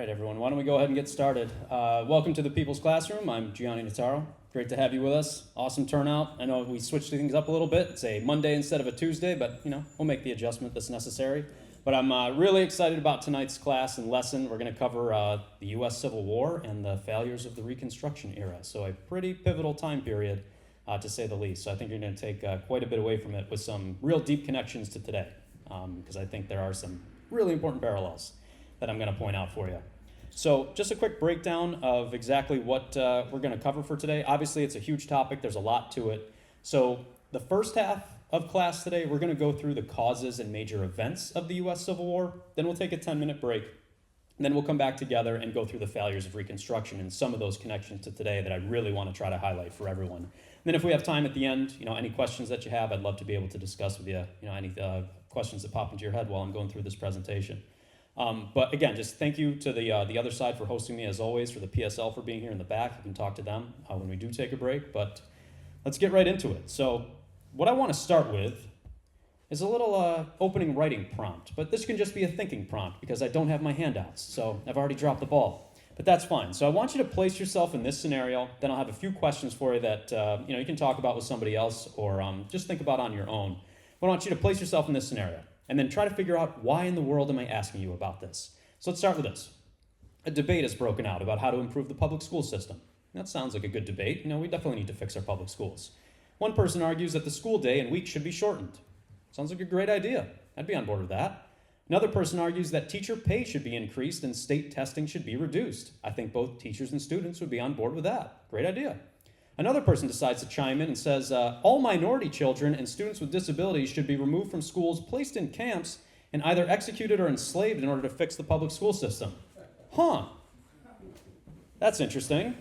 right, everyone, why don't we go ahead and get started. Welcome to the People's Classroom. I'm Gianni Notaro. Great to have you with us. Awesome turnout. I know we switched things up a little bit. It's a Monday instead of a Tuesday, but we'll make the adjustment that's necessary. But I'm really excited about tonight's class and lesson. We're going to cover the U.S. Civil War and the failures of the Reconstruction Era. So a pretty pivotal time period, to say the least. So I think you're going to take quite a bit away from it with some real deep connections to today, because I think there are some really important parallels that I'm going to point out for you. So just a quick breakdown of exactly what we're going to cover for today. Obviously, it's a huge topic. There's a lot to it. So the first half of class today, we're going to go through the causes and major events of the U.S. Civil War. Then we'll take a 10-minute break. And then we'll come back together and go through the failures of Reconstruction and some of those connections to today that I really want to try to highlight for everyone. And then if we have time at the end, any questions that you have, I'd love to be able to discuss with you, any questions that pop into your head while I'm going through this presentation. But again, just thank you to the other side for hosting me, as always, for the PSL for being here in the back. You can talk to them when we do take a break, but let's get right into it. So what I want to start with is a little opening writing prompt, but this can just be a thinking prompt because I don't have my handouts, so I've already dropped the ball, but that's fine. So I want you to place yourself in this scenario, then I'll have a few questions for you that you can talk about with somebody else or just think about on your own. But I want you to place yourself in this scenario and then try to figure out why in the world am I asking you about this. So let's start with this. A debate has broken out about how to improve the public school system. That sounds like a good debate. We definitely need to fix our public schools. One person argues that the school day and week should be shortened. Sounds like a great idea. I'd be on board with that. Another person argues that teacher pay should be increased and state testing should be reduced. I think both teachers and students would be on board with that. Great idea. Another person decides to chime in and says, all minority children and students with disabilities should be removed from schools, placed in camps, and either executed or enslaved in order to fix the public school system. Huh. That's interesting.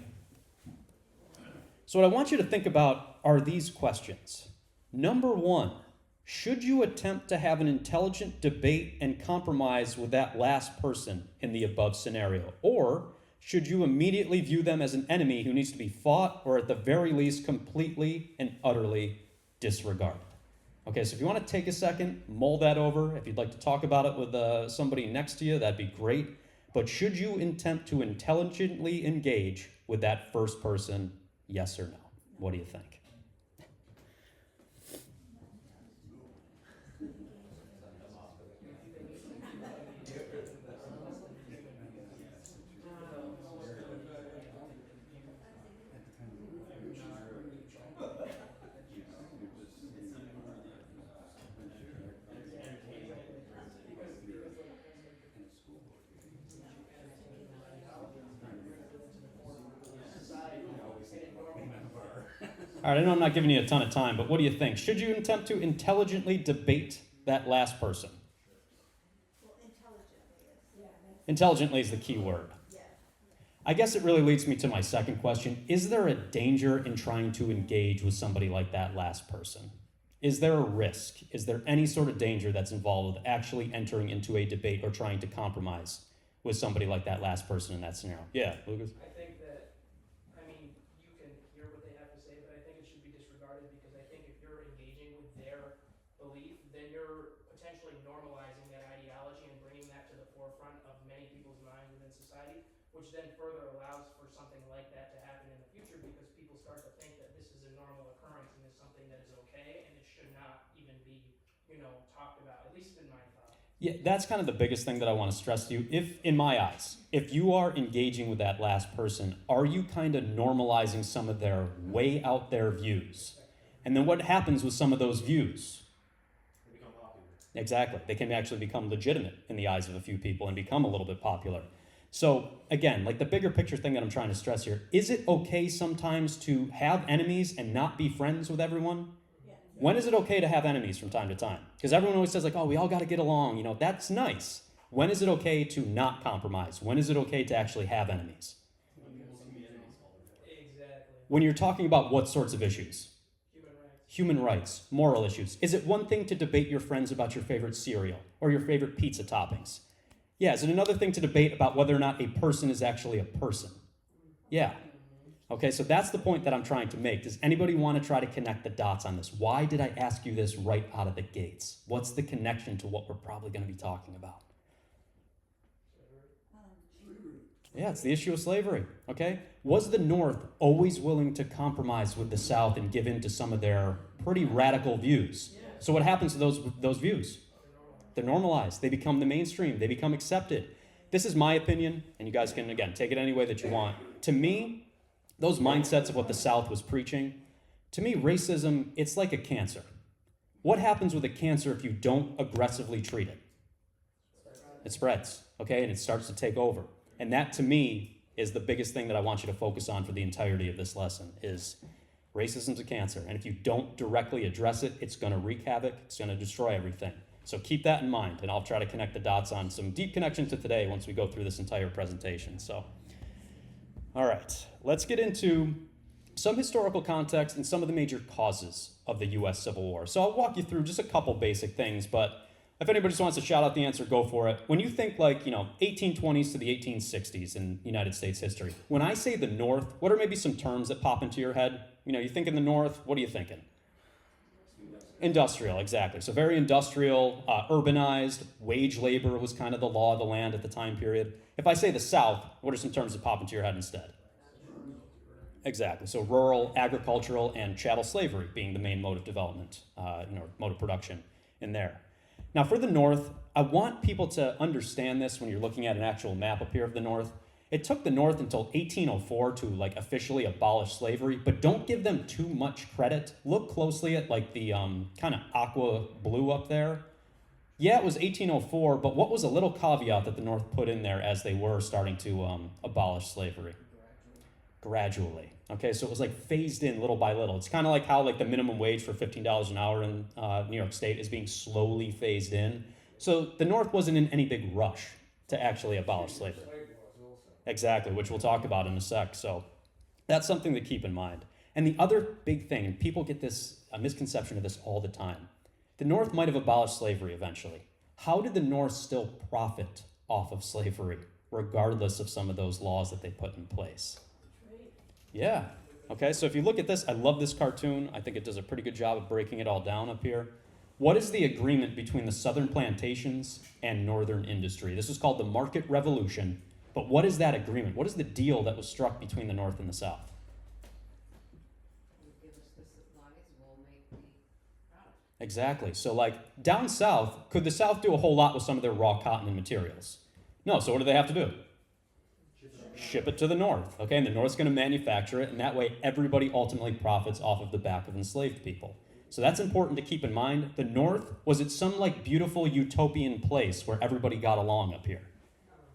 So what I want you to think about are these questions. Number one, should you attempt to have an intelligent debate and compromise with that last person in the above scenario? Or should you immediately view them as an enemy who needs to be fought or at the very least completely and utterly disregarded? Okay, so if you want to take a second, mull that over. If you'd like to talk about it with somebody next to you, that'd be great. But should you attempt to intelligently engage with that first person, yes or no? What do you think? All right, I know I'm not giving you a ton of time, but what do you think? Should you attempt to intelligently debate that last person? Well, Intelligently is the key word. Yeah. I guess it really leads me to my second question. Is there a danger in trying to engage with somebody like that last person? Is there a risk? Is there any sort of danger that's involved with actually entering into a debate or trying to compromise with somebody like that last person in that scenario? Yeah, Lucas? I think that, you can hear what they have to say, but I think it should be disregarded because I think if you're engaging with their belief, then you're potentially normalizing that ideology and bringing that to the forefront of many people's minds within society, which then further allows for something like that to happen in the future because people start to think that this is a normal occurrence and is something that is okay and it should not even be, talked about, at least in my thought. Yeah, that's kind of the biggest thing that I want to stress to you. If, in my eyes, if you are engaging with that last person, are you kind of normalizing some of their way out there views? And then what happens with some of those views? They become popular. Exactly. They can actually become legitimate in the eyes of a few people and become a little bit popular. So again, like the bigger picture thing that I'm trying to stress here, is it okay sometimes to have enemies and not be friends with everyone? When is it okay to have enemies from time to time? Because everyone always says like, oh, we all got to get along. That's nice. When is it okay to not compromise? When is it okay to actually have enemies? Exactly. When you're talking about what sorts of issues? Human rights, moral issues. Is it one thing to debate your friends about your favorite cereal or your favorite pizza toppings? Yeah, is it another thing to debate about whether or not a person is actually a person? Yeah. Okay, so that's the point that I'm trying to make. Does anybody want to try to connect the dots on this? Why did I ask you this right out of the gates? What's the connection to what we're probably going to be talking about? Yeah, it's the issue of slavery, okay? Was the North always willing to compromise with the South and give in to some of their pretty radical views? So what happens to those views? They're normalized. They become the mainstream. They become accepted. This is my opinion, and you guys can, again, take it any way that you want. To me, those mindsets of what the South was preaching, to me, racism, it's like a cancer. What happens with a cancer if you don't aggressively treat it? It spreads, okay, and it starts to take over. And that, to me, is the biggest thing that I want you to focus on for the entirety of this lesson, is racism's a cancer. And if you don't directly address it, it's going to wreak havoc. It's going to destroy everything. So keep that in mind, and I'll try to connect the dots on some deep connection to today once we go through this entire presentation. So, all right, let's get into some historical context and some of the major causes of the U.S. Civil War. So I'll walk you through just a couple basic things, but if anybody just wants to shout out the answer, go for it. When you think 1820s to the 1860s in United States history, when I say the North, what are maybe some terms that pop into your head? You think in the North, what are you thinking? Industrial, exactly. So very industrial, urbanized, wage labor was kind of the law of the land at the time period. If I say the South, what are some terms that pop into your head instead? Exactly. So rural, agricultural, and chattel slavery being the main mode of development, mode of production in there. Now for the North, I want people to understand this when you're looking at an actual map up here of the North. It took the North until 1804 to officially abolish slavery, but don't give them too much credit. Look closely at the kind of aqua blue up there. Yeah, it was 1804, but what was a little caveat that the North put in there as they were starting to abolish slavery? Gradually. Okay, so it was phased in little by little. It's kind of like how the minimum wage for $15 an hour in New York State is being slowly phased in. So the North wasn't in any big rush to actually abolish slavery. Exactly, which we'll talk about in a sec. So that's something to keep in mind. And the other big thing, and people get a misconception of this all the time, the North might have abolished slavery eventually. How did the North still profit off of slavery, regardless of some of those laws that they put in place? Yeah. Okay, so if you look at this, I love this cartoon. I think it does a pretty good job of breaking it all down up here. What is the agreement between the southern plantations and northern industry? This was called the Market Revolution. But what is that agreement? What is the deal that was struck between the North and the South? You give us the supplies, we'll make the product. Exactly. So down south, could the South do a whole lot with some of their raw cotton and materials? No, so what do they have to do? Ship it to the North, okay? And the North's going to manufacture it, and that way everybody ultimately profits off of the back of enslaved people. So that's important to keep in mind. The North, was it some beautiful utopian place where everybody got along up here?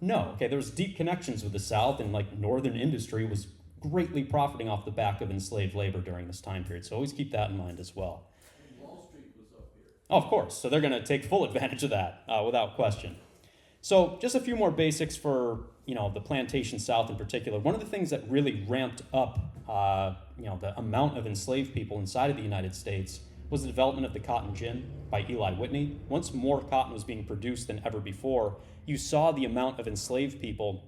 No, okay, there was deep connections with the South, and northern industry was greatly profiting off the back of enslaved labor during this time period. So always keep that in mind as well. And Wall Street was up here. Oh, of course, so they're going to take full advantage of that without question. So just a few more basics for the plantation South in particular. One of the things that really ramped up the amount of enslaved people inside of the United States was the development of the cotton gin by Eli Whitney. Once more cotton was being produced than ever before, you saw the amount of enslaved people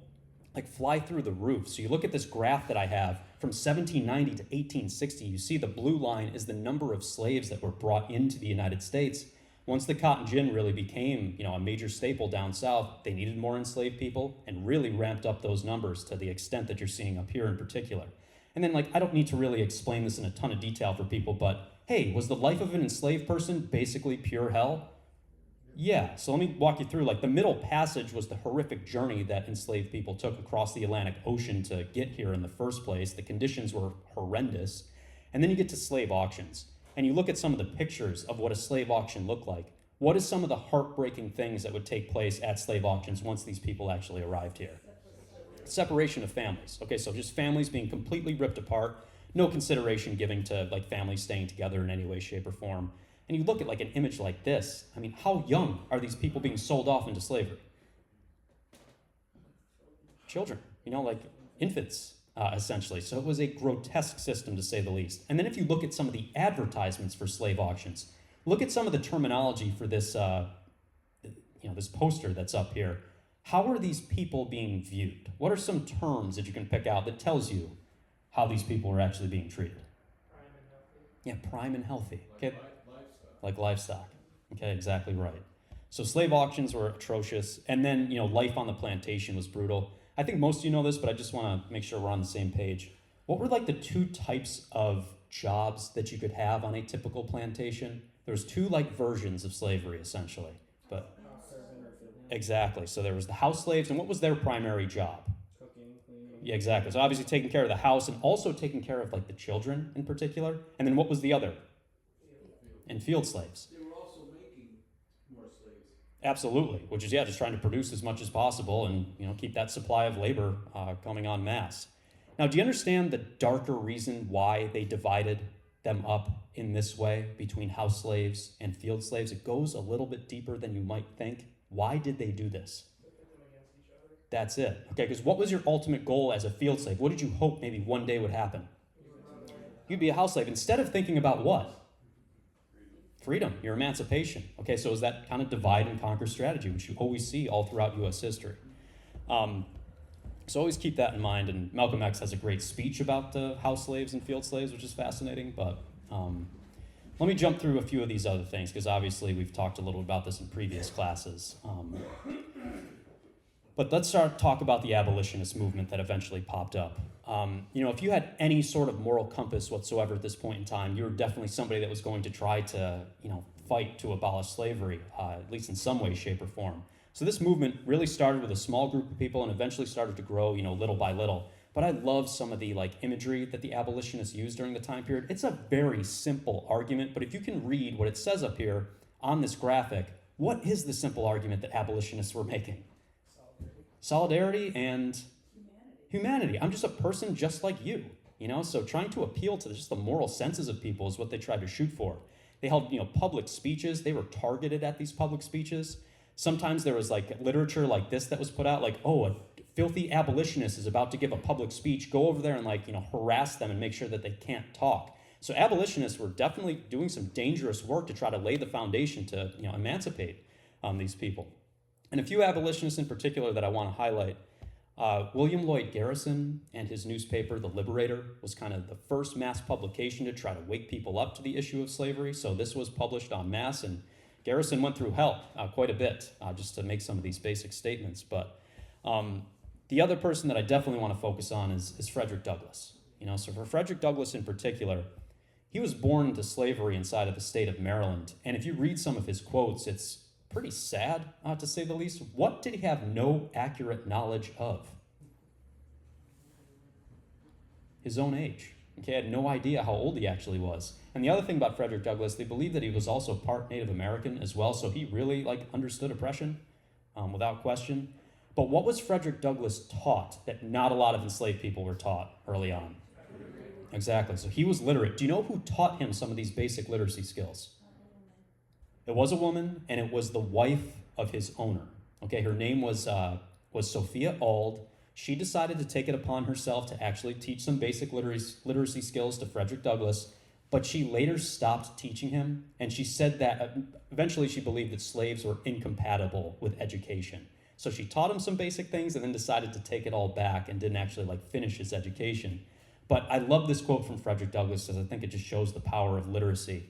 fly through the roof. So you look at this graph that I have from 1790 to 1860, you see the blue line is the number of slaves that were brought into the United States. Once the cotton gin really became, a major staple down south, they needed more enslaved people and really ramped up those numbers to the extent that you're seeing up here in particular. And then I don't need to really explain this in a ton of detail for people, but hey, was the life of an enslaved person basically pure hell? Yeah, so let me walk you through. The Middle Passage was the horrific journey that enslaved people took across the Atlantic Ocean to get here in the first place. The conditions were horrendous. And then you get to slave auctions. And you look at some of the pictures of what a slave auction looked like. What is some of the heartbreaking things that would take place at slave auctions once these people actually arrived here? Separation of families. Okay, so just families being completely ripped apart. No consideration given to families staying together in any way, shape, or form. And you look at an image like this. I mean, how young are these people being sold off into slavery? Children, infants, essentially. So it was a grotesque system, to say the least. And then if you look at some of the advertisements for slave auctions, look at some of the terminology for this, this poster that's up here. How are these people being viewed? What are some terms that you can pick out that tells you how these people are actually being treated? Prime and healthy. Yeah, prime and healthy. Okay. Livestock. Like livestock. Okay, exactly right. So slave auctions were atrocious, and then life on the plantation was brutal. I think most of you know this, but I just want to make sure we're on the same page. What were like the two types of jobs that you could have on a typical plantation? There was two like versions of slavery, essentially. But exactly. So there was the house slaves, and what was their primary job? Cooking, cleaning. Yeah, exactly. So obviously taking care of the house and also taking care of like the children in particular. And then what was the other? And field slaves. They were also making more slaves. Absolutely, which is just trying to produce as much as possible and keep that supply of labor coming en masse. Now, do you understand the darker reason why they divided them up in this way between house slaves and field slaves? It goes a little bit deeper than you might think. Why did they do this? That's it. Okay, because what was your ultimate goal as a field slave? What did you hope maybe one day would happen? You'd be a house slave. Instead of thinking about what? Freedom, your emancipation. Okay, so is that kind of divide and conquer strategy, which you always see all throughout U.S. history. So always keep that in mind, and Malcolm X has a great speech about house slaves and field slaves, which is fascinating, but let me jump through a few of these other things, because obviously we've talked a little about this in previous classes. But let's talk about the abolitionist movement that eventually popped up. If you had any sort of moral compass whatsoever at this point in time, you were definitely somebody that was going to try to, fight to abolish slavery, at least in some way, shape, or form. So this movement really started with a small group of people and eventually started to grow, little by little. But I love some of the imagery that the abolitionists used during the time period. It's a very simple argument, but if you can read what it says up here on this graphic, what is the simple argument that abolitionists were making? Solidarity and humanity. I'm just a person just like you, so trying to appeal to just the moral senses of people is what they tried to shoot for. They held, public speeches. They were targeted at these public speeches. Sometimes there was literature like this that was put out, a filthy abolitionist is about to give a public speech. Go over there and harass them and make sure that they can't talk. So abolitionists were definitely doing some dangerous work to try to lay the foundation to emancipate these people. And a few abolitionists in particular that I want to highlight. William Lloyd Garrison and his newspaper, The Liberator, was kind of the first mass publication to try to wake people up to the issue of slavery. So this was published en masse, and Garrison went through hell quite a bit just to make some of these basic statements. But the other person that I definitely want to focus on is Frederick Douglass. So for Frederick Douglass in particular, he was born into slavery inside of the state of Maryland. And if you read some of his quotes, it's pretty sad, to say the least. What did he have no accurate knowledge of? His own age. Okay, had no idea how old he actually was. And the other thing about Frederick Douglass, they believe that he was also part Native American as well, so he really understood oppression without question. But what was Frederick Douglass taught that not a lot of enslaved people were taught early on? Exactly, so he was literate. Do you know who taught him some of these basic literacy skills? It was a woman, and it was the wife of his owner. Okay, her name was Sophia Auld. She decided to take it upon herself to actually teach some basic literacy skills to Frederick Douglass, but she later stopped teaching him, and she said that eventually she believed that slaves were incompatible with education. So she taught him some basic things and then decided to take it all back and didn't actually finish his education. But I love this quote from Frederick Douglass because I think it just shows the power of literacy.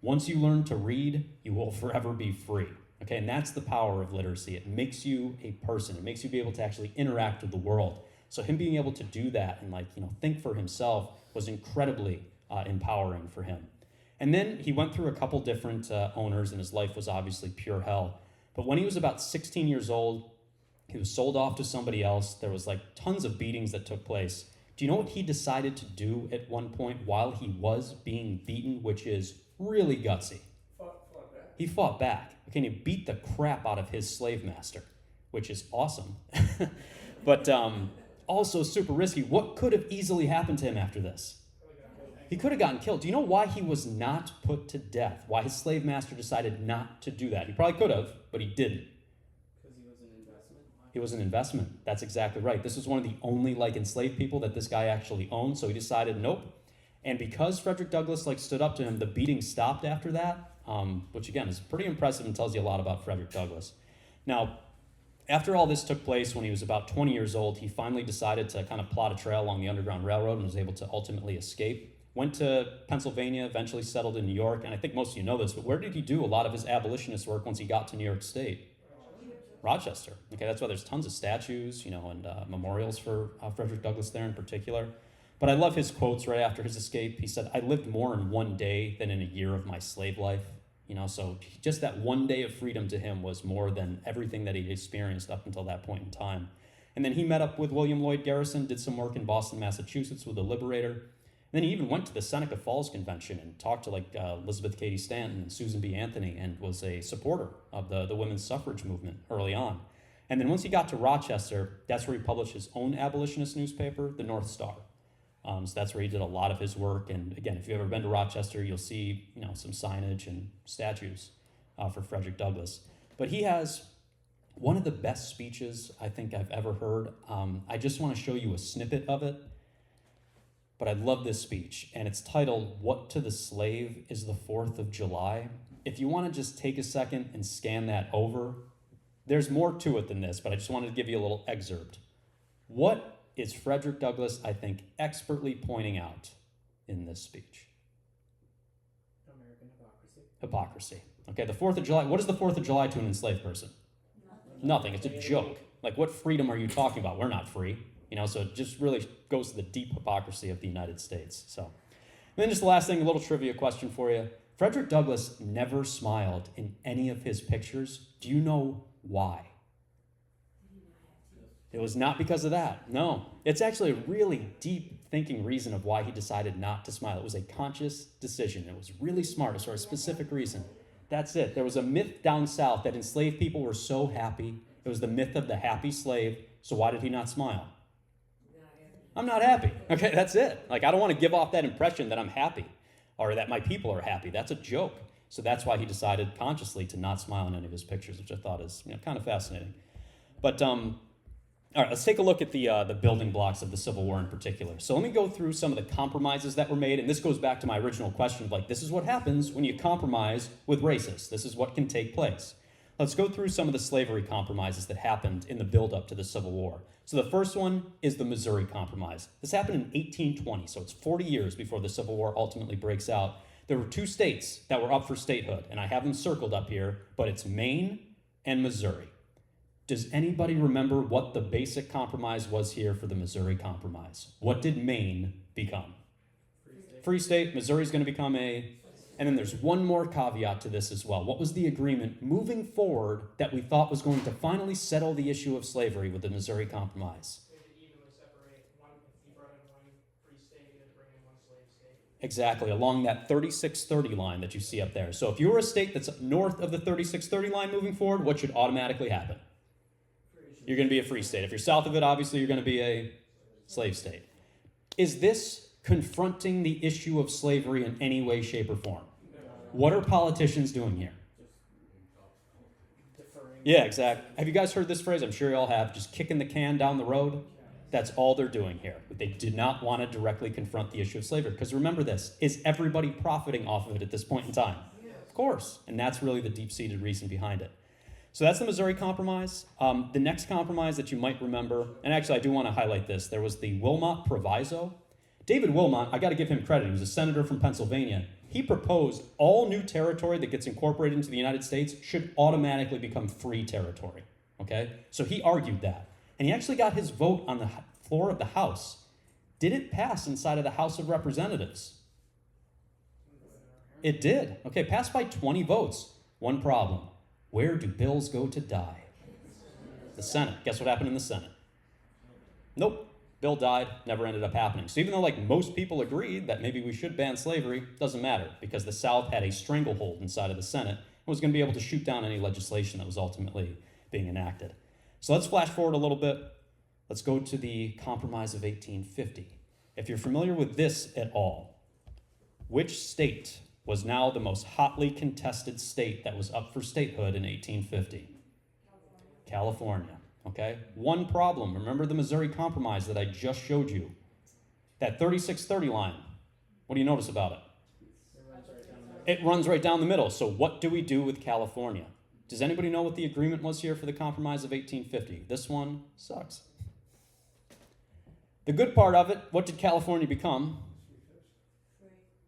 Once you learn to read, you will forever be free. Okay, and that's the power of literacy. It makes you a person. It makes you be able to actually interact with the world. So him being able to do that and think for himself was incredibly empowering for him. And then he went through a couple different owners, and his life was obviously pure hell. But when he was about 16 years old, he was sold off to somebody else. There was tons of beatings that took place. Do you know what he decided to do at one point while he was being beaten, which is really gutsy? He fought back. Okay, and he beat the crap out of his slave master, which is awesome. But also super risky. What could have easily happened to him after this? He could have gotten killed. Do you know why he was not put to death? Why his slave master decided not to do that? He probably could have, but he didn't. Because he was an investment. It was an investment. That's exactly right. This was one of the only enslaved people that this guy actually owned, so he decided nope. And because Frederick Douglass stood up to him, the beating stopped after that. Which again is pretty impressive and tells you a lot about Frederick Douglass. Now, after all this took place, when he was about 20 years old, he finally decided to kind of plot a trail along the Underground Railroad and was able to ultimately escape. Went to Pennsylvania, eventually settled in New York, and I think most of you know this, but where did he do a lot of his abolitionist work once he got to New York State? Rochester. Okay, that's why there's tons of statues, and memorials for Frederick Douglass there in particular. But I love his quotes right after his escape. He said, "I lived more in one day than in a year of my slave life." So just that one day of freedom to him was more than everything that he'd experienced up until that point in time. And then he met up with William Lloyd Garrison, did some work in Boston, Massachusetts with the Liberator. And then he even went to the Seneca Falls Convention and talked to Elizabeth Cady Stanton and Susan B. Anthony, and was a supporter of the women's suffrage movement early on. And then once he got to Rochester, that's where he published his own abolitionist newspaper, the North Star. So that's where he did a lot of his work. And again, if you've ever been to Rochester, you'll see some signage and statues for Frederick Douglass. But he has one of the best speeches I think I've ever heard. I just want to show you a snippet of it. But I love this speech, and it's titled, "What to the Slave is the 4th of July?" If you want to just take a second and scan that over, there's more to it than this, but I just wanted to give you a little excerpt. What is Frederick Douglass, I think, expertly pointing out in this speech? American hypocrisy. Hypocrisy. Okay, the 4th of July, what is the 4th of July to an enslaved person? Nothing. It's a joke. What freedom are you talking about? We're not free. So it just really goes to the deep hypocrisy of the United States. So, and then just the last thing, a little trivia question for you. Frederick Douglass never smiled in any of his pictures. Do you know why? It was not because of that. No. It's actually a really deep thinking reason of why he decided not to smile. It was a conscious decision. It was really smart. It's for a specific reason. That's it. There was a myth down south that enslaved people were so happy. It was the myth of the happy slave. So why did he not smile? I'm not happy. Okay, that's it. I don't want to give off that impression that I'm happy or that my people are happy. That's a joke. So that's why he decided consciously to not smile in any of his pictures, which I thought is kind of fascinating. But all right, let's take a look at the building blocks of the Civil War in particular. So let me go through some of the compromises that were made, and this goes back to my original question of this is what happens when you compromise with racists. This is what can take place. Let's go through some of the slavery compromises that happened in the build-up to the Civil War. So the first one is the Missouri Compromise. This happened in 1820, so it's 40 years before the Civil War ultimately breaks out. There were 2 states that were up for statehood, and I have them circled up here, but it's Maine and Missouri. Does anybody remember what the basic compromise was here for the Missouri Compromise? What did Maine become? Free state. Missouri's going to become And then there's one more caveat to this as well. What was the agreement moving forward that we thought was going to finally settle the issue of slavery with the Missouri Compromise? We had to evenly separate one, if you brought in one free state, you had to bring in one slave state. Exactly, along that 3630 line that you see up there. So if you were a state that's north of the 3630 line moving forward, what should automatically happen? You're going to be a free state. If you're south of it, obviously you're going to be a slave state. Is this confronting the issue of slavery in any way, shape, or form? What are politicians doing here? Deferring. Yeah, exactly. Have you guys heard this phrase? I'm sure you all have. Just kicking the can down the road. That's all they're doing here. They did not want to directly confront the issue of slavery. Because remember this, is everybody profiting off of it at this point in time? Of course. And that's really the deep-seated reason behind it. So that's the Missouri Compromise. The next compromise that you might remember, and actually I do want to highlight this, there was the Wilmot Proviso. David Wilmot, I got to give him credit. He was a senator from Pennsylvania. He proposed all new territory that gets incorporated into the United States should automatically become free territory. Okay? So he argued that. And he actually got his vote on the floor of the House. Did it pass inside of the House of Representatives? It did. Okay, passed by 20 votes. One problem. Where do bills go to die? The Senate. Guess what happened in the Senate? Nope. Bill died, never ended up happening. So even though most people agreed that maybe we should ban slavery, doesn't matter because the South had a stranglehold inside of the Senate and was going to be able to shoot down any legislation that was ultimately being enacted. So let's flash forward a little bit. Let's go to the Compromise of 1850. If you're familiar with this at all, which state was now the most hotly contested state that was up for statehood in 1850? California. Okay? One problem. Remember the Missouri Compromise that I just showed you? That 3630 line. What do you notice about it? It runs right down the middle. So what do we do with California? Does anybody know what the agreement was here for the Compromise of 1850? This one sucks. The good part of it, what did California become?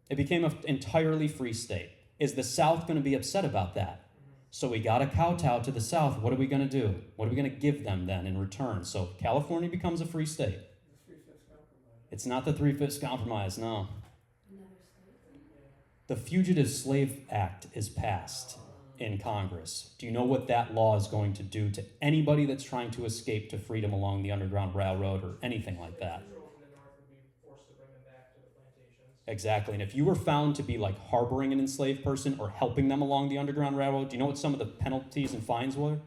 It became an entirely free state. Is the South going to be upset about that? So we got to kowtow to the South. What are we going to do? What are we going to give them then in return? So California becomes a free state. The 3/5 compromise. It's not the 3/5 compromise, no. Another state. The Fugitive Slave Act is passed in Congress. Do you know what that law is going to do to anybody that's trying to escape to freedom along the Underground Railroad or anything like that? Patrol from the north would be forced to bring them back to the plantations. Exactly. And if you were found to be like harboring an enslaved person or helping them along the Underground Railroad, do you know what some of the penalties and fines were?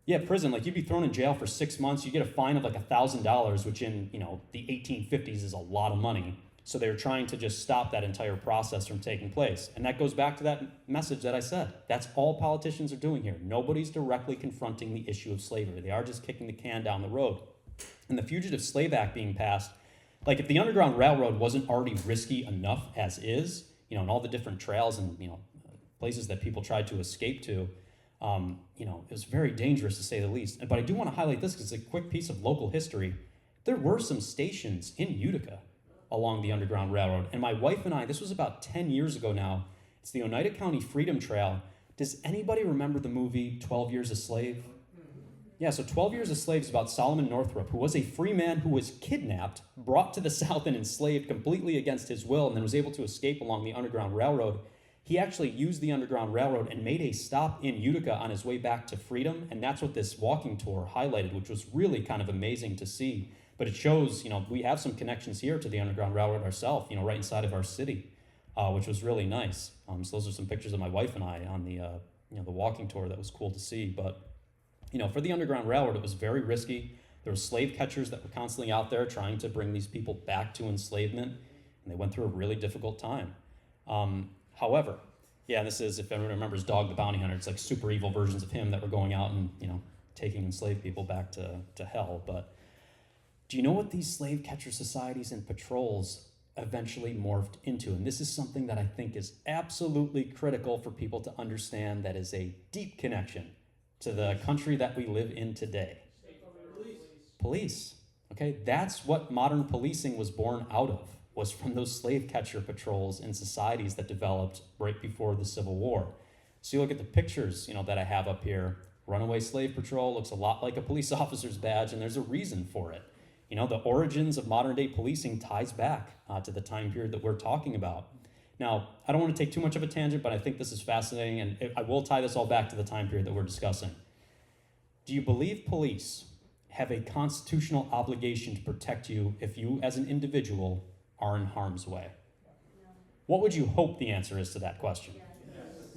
Yeah, prison. Like you'd be thrown in jail for 6 months. You get a fine of like $1,000, which in the 1850s is a lot of money. So they were trying to just stop that entire process from taking place. And that goes back to that message that I said. That's all politicians are doing here. Nobody's directly confronting the issue of slavery. They are just kicking the can down the road. And the Fugitive Slave Act being passed, like if the Underground Railroad wasn't already risky enough as is, and all the different trails and, places that people tried to escape to, it was very dangerous to say the least. But I do want to highlight this because it's a quick piece of local history. There were some stations in Utica along the Underground Railroad. And my wife and I, this was about 10 years ago now, it's the Oneida County Freedom Trail. Does anybody remember the movie 12 Years a Slave? Yeah, so 12 Years a Slave is about Solomon Northrop, who was a free man who was kidnapped, brought to the South and enslaved completely against his will, and then was able to escape along the Underground Railroad. He actually used the Underground Railroad and made a stop in Utica on his way back to freedom, and that's what this walking tour highlighted, which was really kind of amazing to see. But it shows, we have some connections here to the Underground Railroad ourselves, right inside of our city, which was really nice. So those are some pictures of my wife and I on the walking tour. That was cool to see. But, for the Underground Railroad, it was very risky. There were slave catchers that were constantly out there trying to bring these people back to enslavement, and they went through a really difficult time. However, this is, if everyone remembers Dog the Bounty Hunter, it's like super evil versions of him that were going out and, taking enslaved people back to hell. But do you know what these slave catcher societies and patrols eventually morphed into? And this is something that I think is absolutely critical for people to understand, that is a deep connection to the country that we live in today. Police. Okay, that's what modern policing was born out of, was from those slave catcher patrols and societies that developed right before the Civil War. So you look at the pictures, that I have up here. Runaway Slave Patrol looks a lot like a police officer's badge, and there's a reason for it. The origins of modern day policing ties back to the time period that we're talking about. Now, I don't want to take too much of a tangent, but I think this is fascinating, and I will tie this all back to the time period that we're discussing. Do you believe police have a constitutional obligation to protect you if you, as an individual, are in harm's way? What would you hope the answer is to that question?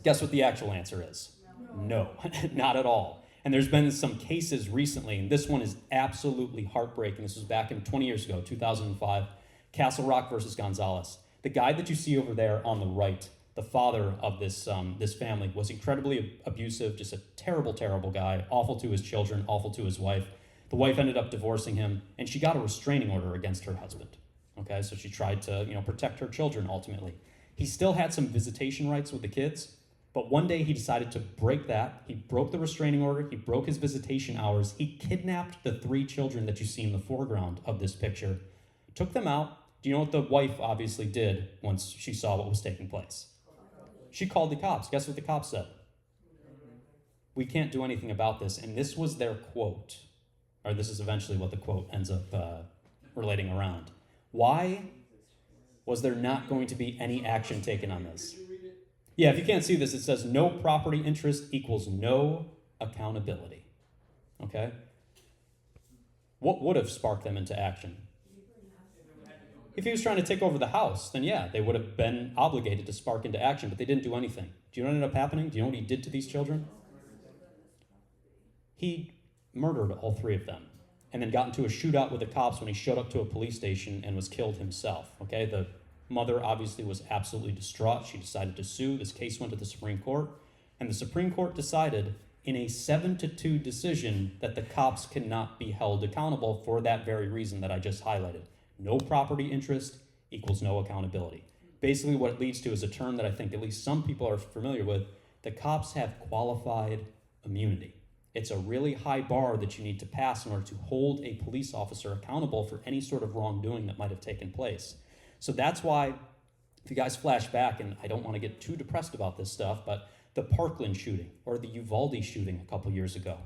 Guess what the actual answer is? No, not at all. And there's been some cases recently, and this one is absolutely heartbreaking. This was back in 20 years ago, 2005, Castle Rock versus Gonzalez. The guy that you see over there on the right, the father of this family, was incredibly abusive, just a terrible, terrible guy, awful to his children, awful to his wife. The wife ended up divorcing him, and she got a restraining order against her husband. Okay, so she tried to, protect her children ultimately. He still had some visitation rights with the kids, but one day he decided to break that. He broke the restraining order. He broke his visitation hours. He kidnapped the 3 children that you see in the foreground of this picture, took them out. Do you know what the wife obviously did once she saw what was taking place? She called the cops. Guess what the cops said? We can't do anything about this. And this was their quote, or this is eventually what the quote ends up relating around. Why was there not going to be any action taken on this? Yeah, if you can't see this, it says no property interest equals no accountability. Okay? What would have sparked them into action? If he was trying to take over the house, then yeah, they would have been obligated to spark into action, but they didn't do anything. Do you know what ended up happening? Do you know what he did to these children? He murdered all 3 of them, and then got into a shootout with the cops when he showed up to a police station and was killed himself. Okay, the mother obviously was absolutely distraught. She decided to sue. This case went to the Supreme Court, and the Supreme Court decided in a 7-2 decision that the cops cannot be held accountable for that very reason that I just highlighted. No property interest equals no accountability. Basically what it leads to is a term that I think at least some people are familiar with. The cops have qualified immunity. It's a really high bar that you need to pass in order to hold a police officer accountable for any sort of wrongdoing that might have taken place. So that's why, if you guys flash back, and I don't want to get too depressed about this stuff, but the Parkland shooting or the Uvalde shooting a couple years ago.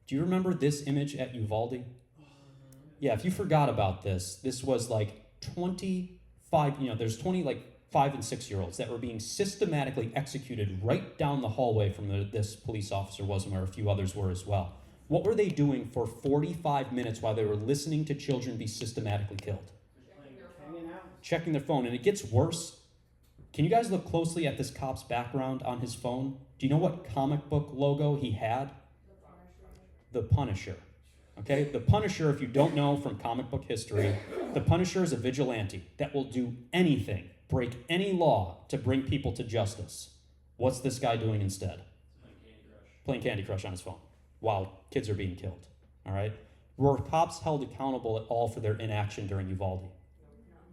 Do you remember this image at Uvalde? Yeah, if you forgot about this, this was like 25, there's 20 like 5 and 6 year olds that were being systematically executed right down the hallway from this police officer was, and where a few others were as well. What were they doing for 45 minutes while they were listening to children be systematically killed? Hanging out. Checking their phone, and it gets worse. Can you guys look closely at this cop's background on his phone? Do you know what comic book logo he had? The Punisher. Okay, the Punisher, if you don't know from comic book history, the Punisher is a vigilante that will do anything, break any law to bring people to justice. What's this guy doing instead? Playing Candy Crush on his phone while kids are being killed. All right? Were cops held accountable at all for their inaction during Uvalde?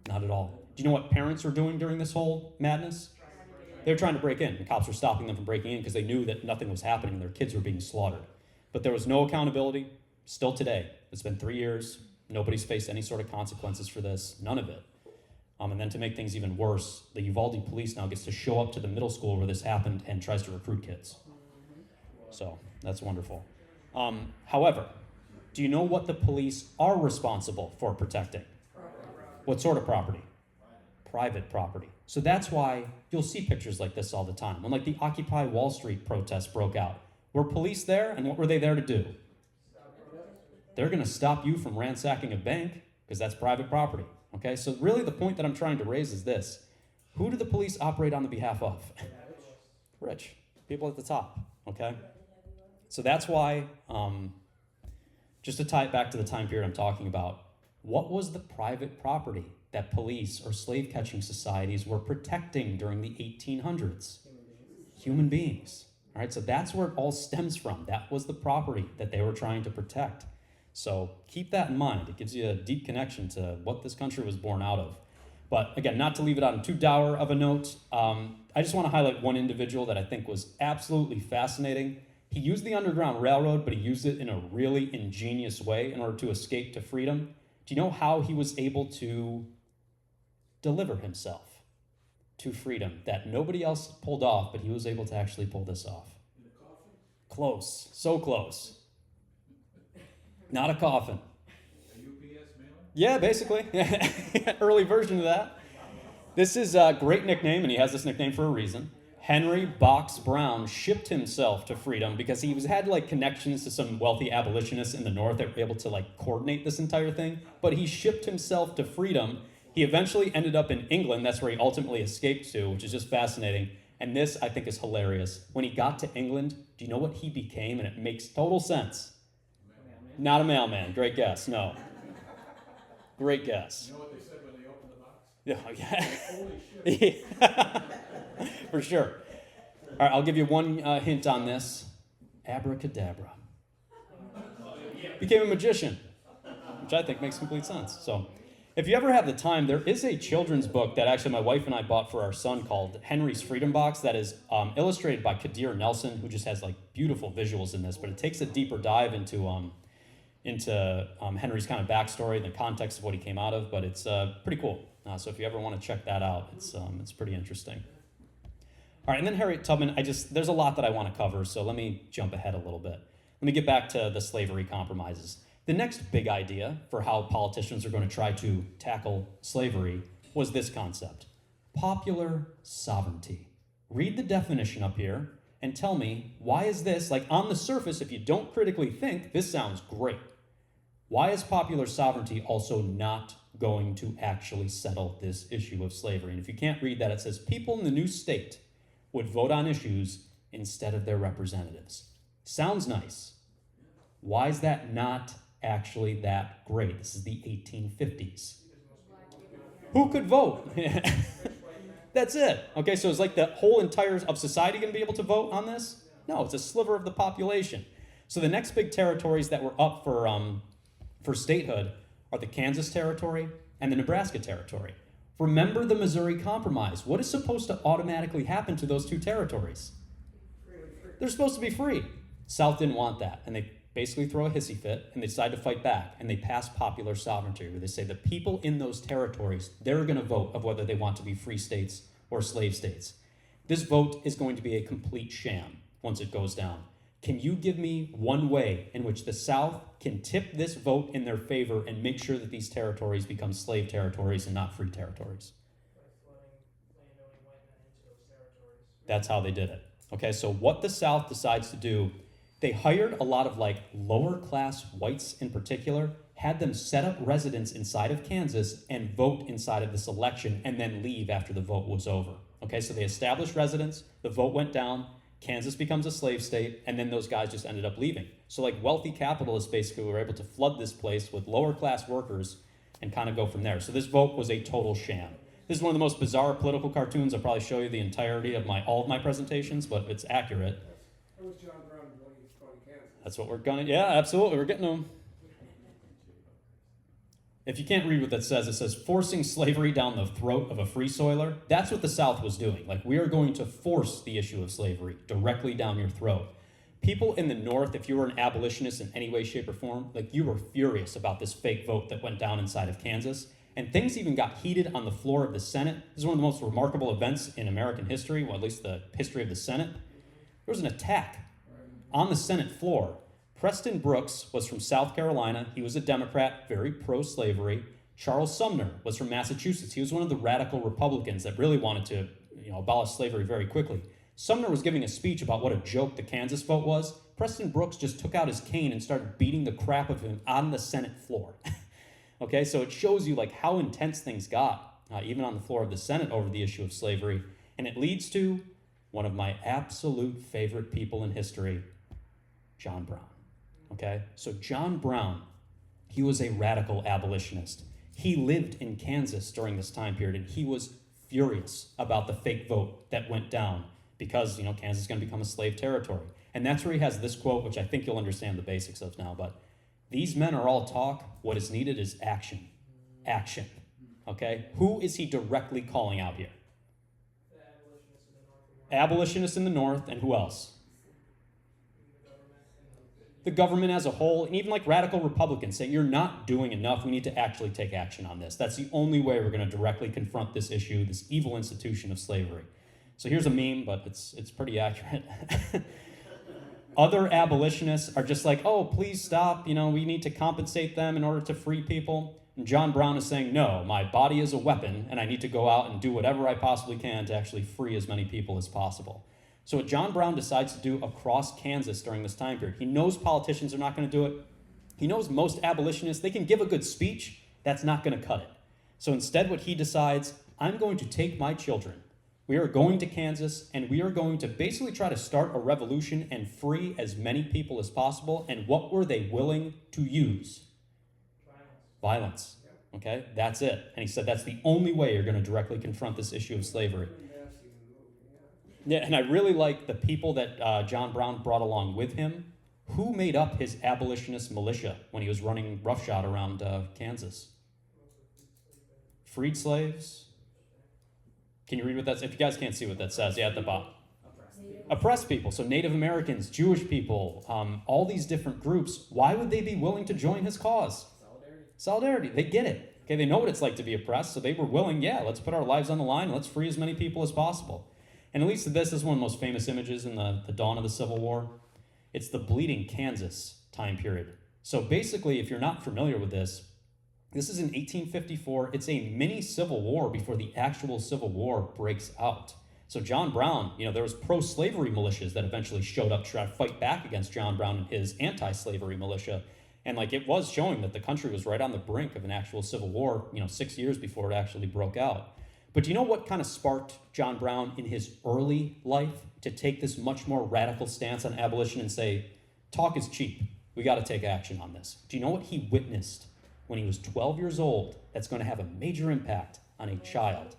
Not at all. Do you know what parents were doing during this whole madness? They were trying to break in. The cops were stopping them from breaking in because they knew that nothing was happening and their kids were being slaughtered. But there was no accountability. Still today. It's been 3 years. Nobody's faced any sort of consequences for this. None of it. And then to make things even worse, the Uvalde police now gets to show up to the middle school where this happened and tries to recruit kids. So that's wonderful. However, do you know what the police are responsible for protecting? What sort of property? Private property. So that's why you'll see pictures like this all the time. When like the Occupy Wall Street protests broke out, were police there, and what were they there to do? They're going to stop you from ransacking a bank because that's private property. Okay, so really the point that I'm trying to raise is this. Who do the police operate on the behalf of? Rich. People at the top. Okay? So that's why, just to tie it back to the time period I'm talking about, what was the private property that police or slave-catching societies were protecting during the 1800s? Human beings. All right, so that's where it all stems from. That was the property that they were trying to protect. So keep that in mind. It gives you a deep connection to what this country was born out of. But again, not to leave it on too dour of a note, I just want to highlight one individual that I think was absolutely fascinating. He used the Underground Railroad, but he used it in a really ingenious way in order to escape to freedom. Do you know how he was able to deliver himself to freedom that nobody else pulled off, but he was able to actually pull this off? In a coffin? Close. So close. Not a coffin. A UPS mailer? Yeah, basically. Early version of that. This is a great nickname, and he has this nickname for a reason. Henry Box Brown shipped himself to freedom because he had like connections to some wealthy abolitionists in the North that were able to like coordinate this entire thing. But he shipped himself to freedom. He eventually ended up in England. That's where he ultimately escaped to, which is just fascinating. And this, I think, is hilarious. When he got to England, do you know what he became? And it makes total sense. Not a mailman. Great guess. No. Great guess. You know what they said when they opened the box? Yeah. Holy shit. For sure. All right, I'll give you one hint on this. Abracadabra. Became a magician, which I think makes complete sense. So if you ever have the time, there is a children's book that actually my wife and I bought for our son called Henry's Freedom Box that is illustrated by Kadir Nelson, who just has like beautiful visuals in this, but it takes a deeper dive into Henry's kind of backstory and the context of what he came out of, but it's pretty cool. So if you ever want to check that out, it's pretty interesting. All right, and then Harriet Tubman, there's a lot that I want to cover, so let me jump ahead a little bit. Let me get back to the slavery compromises. The next big idea for how politicians are going to try to tackle slavery was this concept: popular sovereignty. Read the definition up here and tell me, why is this, like on the surface, if you don't critically think, this sounds great. Why is popular sovereignty also not going to actually settle this issue of slavery? And if you can't read that, it says people in the new state would vote on issues instead of their representatives. Sounds nice. Why is that not actually that great? This is the 1850s. Who could vote? That's it. Okay, so is like the whole entire of society going to be able to vote on this? No, it's a sliver of the population. So the next big territories that were up for statehood are the Kansas Territory and the Nebraska Territory. Remember the Missouri Compromise. What is supposed to automatically happen to those two territories? They're supposed to be free. South didn't want that, and they basically throw a hissy fit, and they decide to fight back, and they pass popular sovereignty, where they say the people in those territories, they're going to vote of whether they want to be free states or slave states. This vote is going to be a complete sham once it goes down. Can you give me one way in which the South can tip this vote in their favor and make sure that these territories become slave territories and not free territories? By flooding landowning white men into those territories. That's how they did it. Okay, so what the South decides to do, they hired a lot of like lower class whites in particular, had them set up residence inside of Kansas and vote inside of this election and then leave after the vote was over. Okay, so they established residence, the vote went down, Kansas becomes a slave state, and then those guys just ended up leaving. So like wealthy capitalists basically were able to flood this place with lower class workers and kind of go from there. So this vote was a total sham. This is one of the most bizarre political cartoons. I'll probably show you the entirety of all of my presentations, but it's accurate. That was John Brown when he was calling Kansas. That's what we're gonna, yeah, absolutely, we're getting them. If you can't read what that says, it says forcing slavery down the throat of a free soiler. That's what the South was doing. Like, we are going to force the issue of slavery directly down your throat. People in the North, if you were an abolitionist in any way, shape, or form, like, you were furious about this fake vote that went down inside of Kansas. And things even got heated on the floor of the Senate. This is one of the most remarkable events in American history, well, at least the history of the Senate. There was an attack on the Senate floor. Preston Brooks was from South Carolina. He was a Democrat, very pro-slavery. Charles Sumner was from Massachusetts. He was one of the radical Republicans that really wanted to, abolish slavery very quickly. Sumner was giving a speech about what a joke the Kansas vote was. Preston Brooks just took out his cane and started beating the crap of him on the Senate floor. Okay, so it shows you like how intense things got, even on the floor of the Senate over the issue of slavery. And it leads to one of my absolute favorite people in history, John Brown. Okay, so John Brown, he was a radical abolitionist. He lived in Kansas during this time period, and he was furious about the fake vote that went down because, Kansas is going to become a slave territory. And that's where he has this quote, which I think you'll understand the basics of now, but these men are all talk. What is needed is action. Action. Okay? Who is he directly calling out here? The abolitionists in the North. Abolitionists in the North, and who else? The government and The government as a whole, and even like radical Republicans say, you're not doing enough. We need to actually take action on this. That's the only way we're going to directly confront this issue, this evil institution of slavery. So here's a meme, but it's pretty accurate. Other abolitionists are just like, oh, please stop. We need to compensate them in order to free people. And John Brown is saying, no, my body is a weapon, and I need to go out and do whatever I possibly can to actually free as many people as possible. So what John Brown decides to do across Kansas during this time period, he knows politicians are not going to do it. He knows most abolitionists, they can give a good speech. That's not going to cut it. So instead what he decides, I'm going to take my children. We are going to Kansas, and we are going to basically try to start a revolution and free as many people as possible. And what were they willing to use? Violence. Okay, that's it. And he said that's the only way you're going to directly confront this issue of slavery. Yeah, and I really like the people that John Brown brought along with him. Who made up his abolitionist militia when he was running roughshod around Kansas? Freed slaves. Can you read what that says? If you guys can't see what that says, yeah, at the bottom. Oppressed people, so Native Americans, Jewish people, all these different groups. Why would they be willing to join his cause? Solidarity. They get it. Okay, they know what it's like to be oppressed, so they were willing, let's put our lives on the line, and let's free as many people as possible. And at least this is one of the most famous images in the dawn of the Civil War. It's the Bleeding Kansas time period. So basically, if you're not familiar with this is in 1854. It's a mini Civil War before the actual Civil War breaks out. So John Brown, there was pro-slavery militias that eventually showed up to try to fight back against John Brown and his anti-slavery militia. And it was showing that the country was right on the brink of an actual Civil War, 6 years before it actually broke out. But do you know what kind of sparked John Brown in his early life to take this much more radical stance on abolition and say, talk is cheap. We got to take action on this. Do you know what he witnessed when he was 12 years old that's going to have a major impact on a child?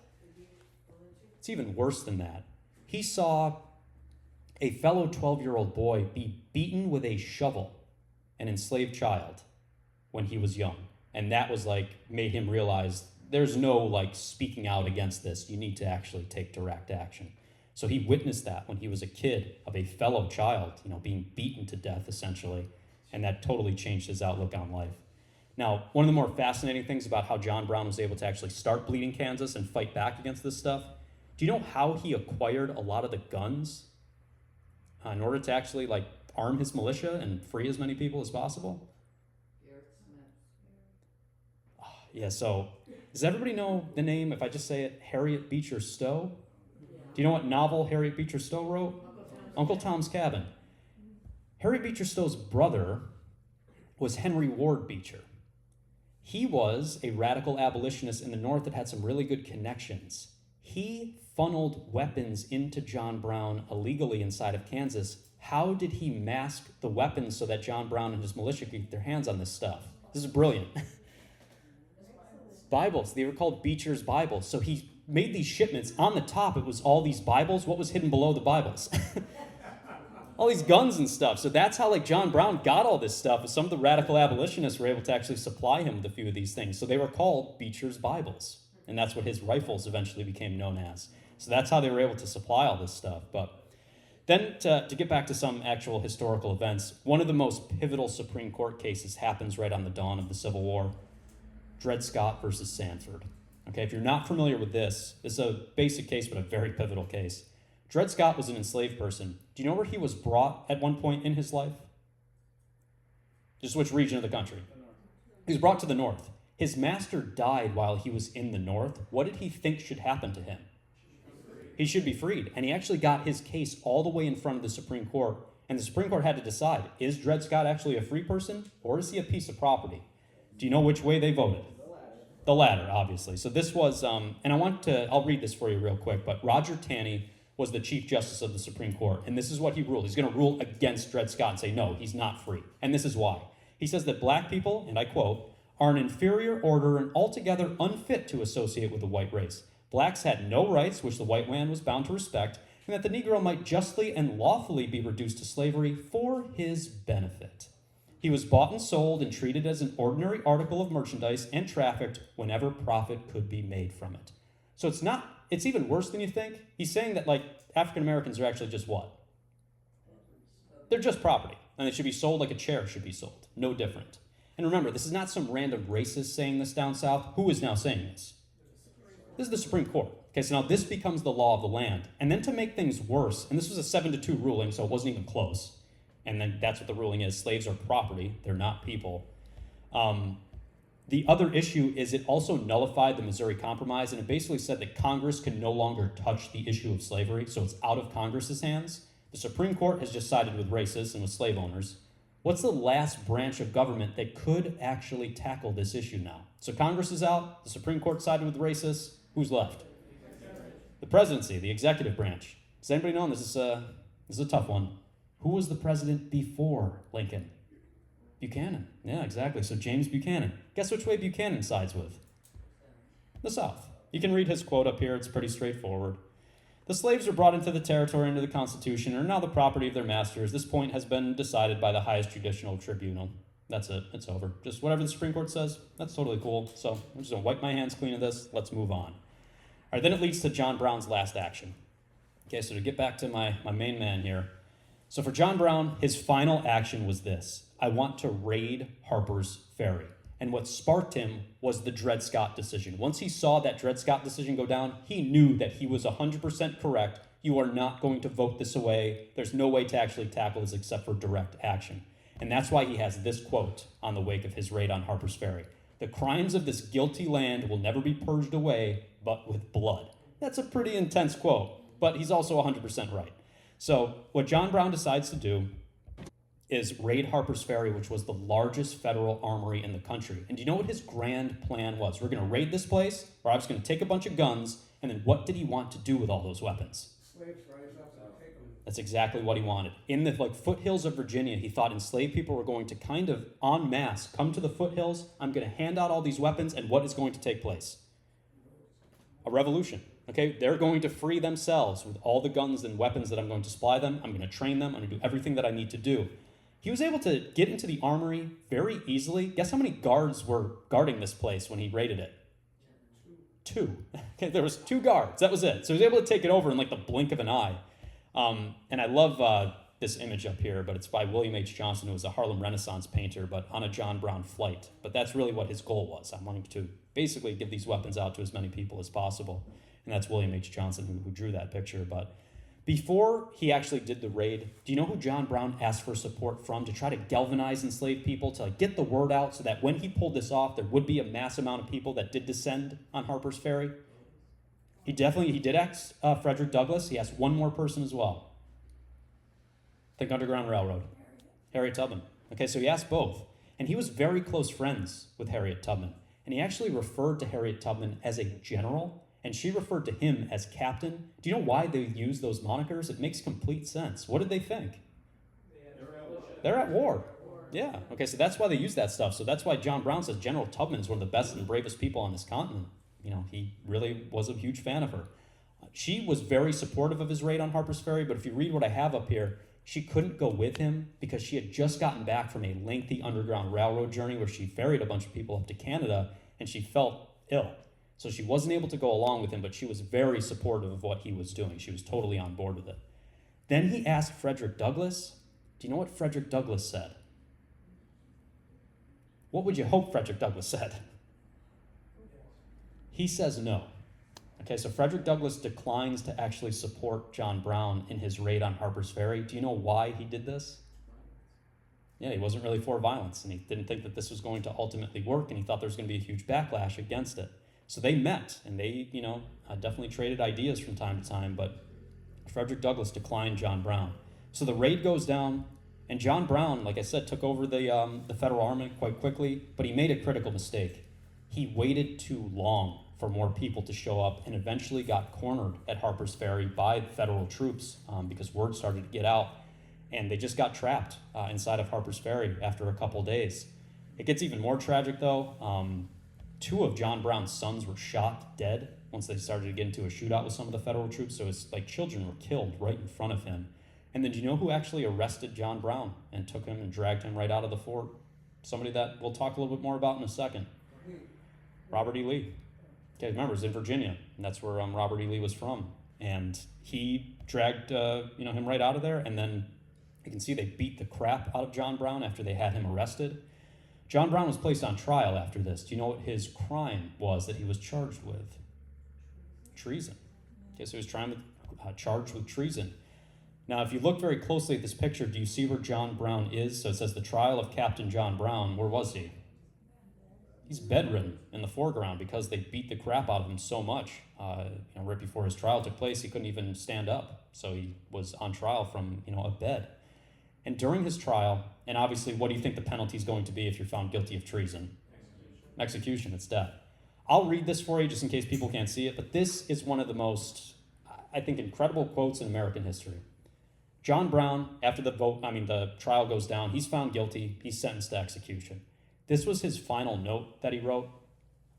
It's even worse than that. He saw a fellow 12-year-old boy be beaten with a shovel, an enslaved child, when he was young. And that was made him realize there's no speaking out against this. You need to actually take direct action. So he witnessed that when he was a kid of a fellow child, being beaten to death essentially. And that totally changed his outlook on life. Now, one of the more fascinating things about how John Brown was able to actually start Bleeding Kansas and fight back against this stuff, Do you know how he acquired a lot of the guns in order to actually like arm his militia and free as many people as possible? Garrett Smith. Yeah, so does everybody know the name, if I just say it, Harriet Beecher Stowe? Do you know what novel Harriet Beecher Stowe wrote? Uncle Tom's Cabin. Harriet Beecher Stowe's brother was Henry Ward Beecher. He was a radical abolitionist in the North that had some really good connections. He funneled weapons into John Brown illegally inside of Kansas. How did he mask the weapons so that John Brown and his militia could get their hands on this stuff? This is brilliant. Bibles, they were called Beecher's Bibles. So he made these shipments. On the top, it was all these Bibles. What was hidden below the Bibles? All these guns and stuff. So that's how like John Brown got all this stuff. Some of the radical abolitionists were able to actually supply him with a few of these things. So they were called Beecher's Bibles. And that's what his rifles eventually became known as. So that's how they were able to supply all this stuff. But then to get back to some actual historical events, one of the most pivotal Supreme Court cases happens right on the dawn of the Civil War. Dred Scott versus Sanford. Okay, if you're not familiar with this is a basic case, but a very pivotal case. Dred Scott was an enslaved person. Do you know where he was brought at one point in his life? Just which region of the country? He was brought to the north. His master died while he was in the north. What did he think should happen to him? He should be freed. And he actually got his case all the way in front of the Supreme Court. And the Supreme Court had to decide, is Dred Scott actually a free person or is he a piece of property? Do you know which way they voted? The latter, obviously. So this was, and I'll read this for you real quick, but Roger Taney was the Chief Justice of the Supreme Court, and this is what he ruled. He's going to rule against Dred Scott and say, no, he's not free. And this is why. He says that black people, and I quote, are an inferior order and altogether unfit to associate with the white race. Blacks had no rights which the white man was bound to respect, and that the Negro might justly and lawfully be reduced to slavery for his benefit. He was bought and sold and treated as an ordinary article of merchandise and trafficked whenever profit could be made from it. So it's even worse than you think. He's saying that like African Americans are actually just what? They're just property, and they should be sold like a chair should be sold. No different. And remember, this is not some random racist saying this down south. Who is now saying this? This is the Supreme Court. Okay, so now this becomes the law of the land. And then to make things worse, and this was a 7-2 ruling, so it wasn't even close. And then that's what the ruling is. Slaves are property. They're not people. The other issue is it also nullified the Missouri Compromise, and it basically said that Congress can no longer touch the issue of slavery, so it's out of Congress's hands. The Supreme Court has just sided with racists and with slave owners. What's the last branch of government that could actually tackle this issue now? So Congress is out. The Supreme Court sided with racists. Who's left? The presidency, the executive branch. Does anybody know? This is a tough one. Who was the president before Lincoln? Buchanan. Yeah, exactly. So James Buchanan. Guess which way Buchanan sides with? The South. You can read his quote up here. It's pretty straightforward. The slaves were brought into the territory under the Constitution and are now the property of their masters. This point has been decided by the highest judicial tribunal. That's it. It's over. Just whatever the Supreme Court says, that's totally cool. So I'm just going to wipe my hands clean of this. Let's move on. All right, then it leads to John Brown's last action. Okay, so to get back to my main man here. So for John Brown, his final action was this. I want to raid Harper's Ferry. And what sparked him was the Dred Scott decision. Once he saw that Dred Scott decision go down, he knew that he was 100% correct. You are not going to vote this away. There's no way to actually tackle this except for direct action. And that's why he has this quote on the wake of his raid on Harper's Ferry. The crimes of this guilty land will never be purged away, but with blood. That's a pretty intense quote, but he's also 100% right. So what John Brown decides to do is raid Harper's Ferry, which was the largest federal armory in the country. And do you know what his grand plan was? We're going to raid this place, or I was going to take a bunch of guns, and then what did he want to do with all those weapons? Slaves rise up and take them. That's exactly what he wanted. In the foothills of Virginia, he thought enslaved people were going to kind of en masse come to the foothills. I'm going to hand out all these weapons, and what is going to take place? A revolution. Okay, they're going to free themselves with all the guns and weapons that I'm going to supply them. I'm going to train them. I'm going to do everything that I need to do. He was able to get into the armory very easily. Guess how many guards were guarding this place when he raided it? Two. Okay, there was 2 guards. That was it. So he was able to take it over in like the blink of an eye. And I love this image up here, but it's by William H. Johnson, who was a Harlem Renaissance painter, but on a John Brown flight. But that's really what his goal was. I'm wanting to basically give these weapons out to as many people as possible. and that's William H. Johnson who drew that picture. But before he actually did the raid, do you know who John Brown asked for support from to try to galvanize enslaved people, to get the word out so that when he pulled this off, there would be a mass amount of people that did descend on Harper's Ferry? He did ask Frederick Douglass. He asked one more person as well. Think Underground Railroad. Harriet Tubman. Okay, so he asked both. And he was very close friends with Harriet Tubman. And he actually referred to Harriet Tubman as a general, and she referred to him as captain. Do you know why they use those monikers? It makes complete sense. What did they think? They're at war. Yeah, okay, so that's why they use that stuff. So that's why John Brown says General Tubman is one of the best and bravest people on this continent. He really was a huge fan of her. She was very supportive of his raid on Harper's Ferry, but if you read what I have up here, she couldn't go with him because she had just gotten back from a lengthy Underground Railroad journey where she ferried a bunch of people up to Canada, and she felt ill. So she wasn't able to go along with him, but she was very supportive of what he was doing. She was totally on board with it. Then he asked Frederick Douglass. Do you know what Frederick Douglass said? What would you hope Frederick Douglass said? He says no. Okay, so Frederick Douglass declines to actually support John Brown in his raid on Harper's Ferry. Do you know why he did this? Yeah, he wasn't really for violence, and he didn't think that this was going to ultimately work, and he thought there was going to be a huge backlash against it. So they met, and they, definitely traded ideas from time to time, but Frederick Douglass declined John Brown. So the raid goes down, and John Brown, like I said, took over the federal army quite quickly, but he made a critical mistake. He waited too long for more people to show up, and eventually got cornered at Harper's Ferry by federal troops because word started to get out, and they just got trapped inside of Harper's Ferry after a couple days. It gets even more tragic, though. Two of John Brown's sons were shot dead once they started to get into a shootout with some of the federal troops, so it's like children were killed right in front of him. And then do you know who actually arrested John Brown and took him and dragged him right out of the fort? Somebody that we'll talk a little bit more about in a second. Robert E. Lee. Okay, remember, it's in Virginia, and that's where Robert E. Lee was from. And he dragged him right out of there, and then you can see they beat the crap out of John Brown after they had him arrested. John Brown was placed on trial after this. Do you know what his crime was that he was charged with? Treason. Okay, so he was charged with treason. Now, if you look very closely at this picture, do you see where John Brown is? So it says the trial of Captain John Brown. Where was he? He's bedridden in the foreground because they beat the crap out of him so much. Right before his trial took place, he couldn't even stand up. So he was on trial from, a bed. And during his trial, and obviously, what do you think the penalty is going to be if you're found guilty of treason? Execution, it's death. I'll read this for you just in case people can't see it, but this is one of the most, I think, incredible quotes in American history. John Brown, after the trial goes down, he's found guilty, he's sentenced to execution. This was his final note that he wrote.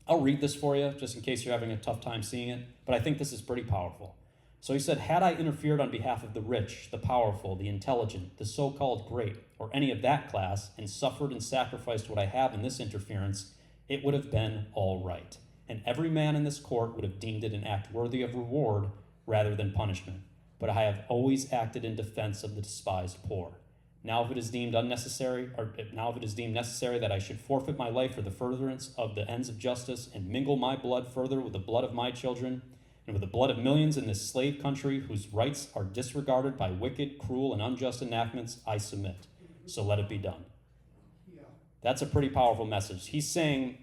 I'll read this for you just in case you're having a tough time seeing it, but I think this is pretty powerful. So he said, had I interfered on behalf of the rich, the powerful, the intelligent, the so-called great, or any of that class, and suffered and sacrificed what I have in this interference, it would have been all right. And every man in this court would have deemed it an act worthy of reward rather than punishment. But I have always acted in defense of the despised poor. Now if it is deemed necessary that I should forfeit my life for the furtherance of the ends of justice and mingle my blood further with the blood of my children and with the blood of millions in this slave country whose rights are disregarded by wicked, cruel, and unjust enactments, I submit. So let it be done. That's a pretty powerful message. He's saying,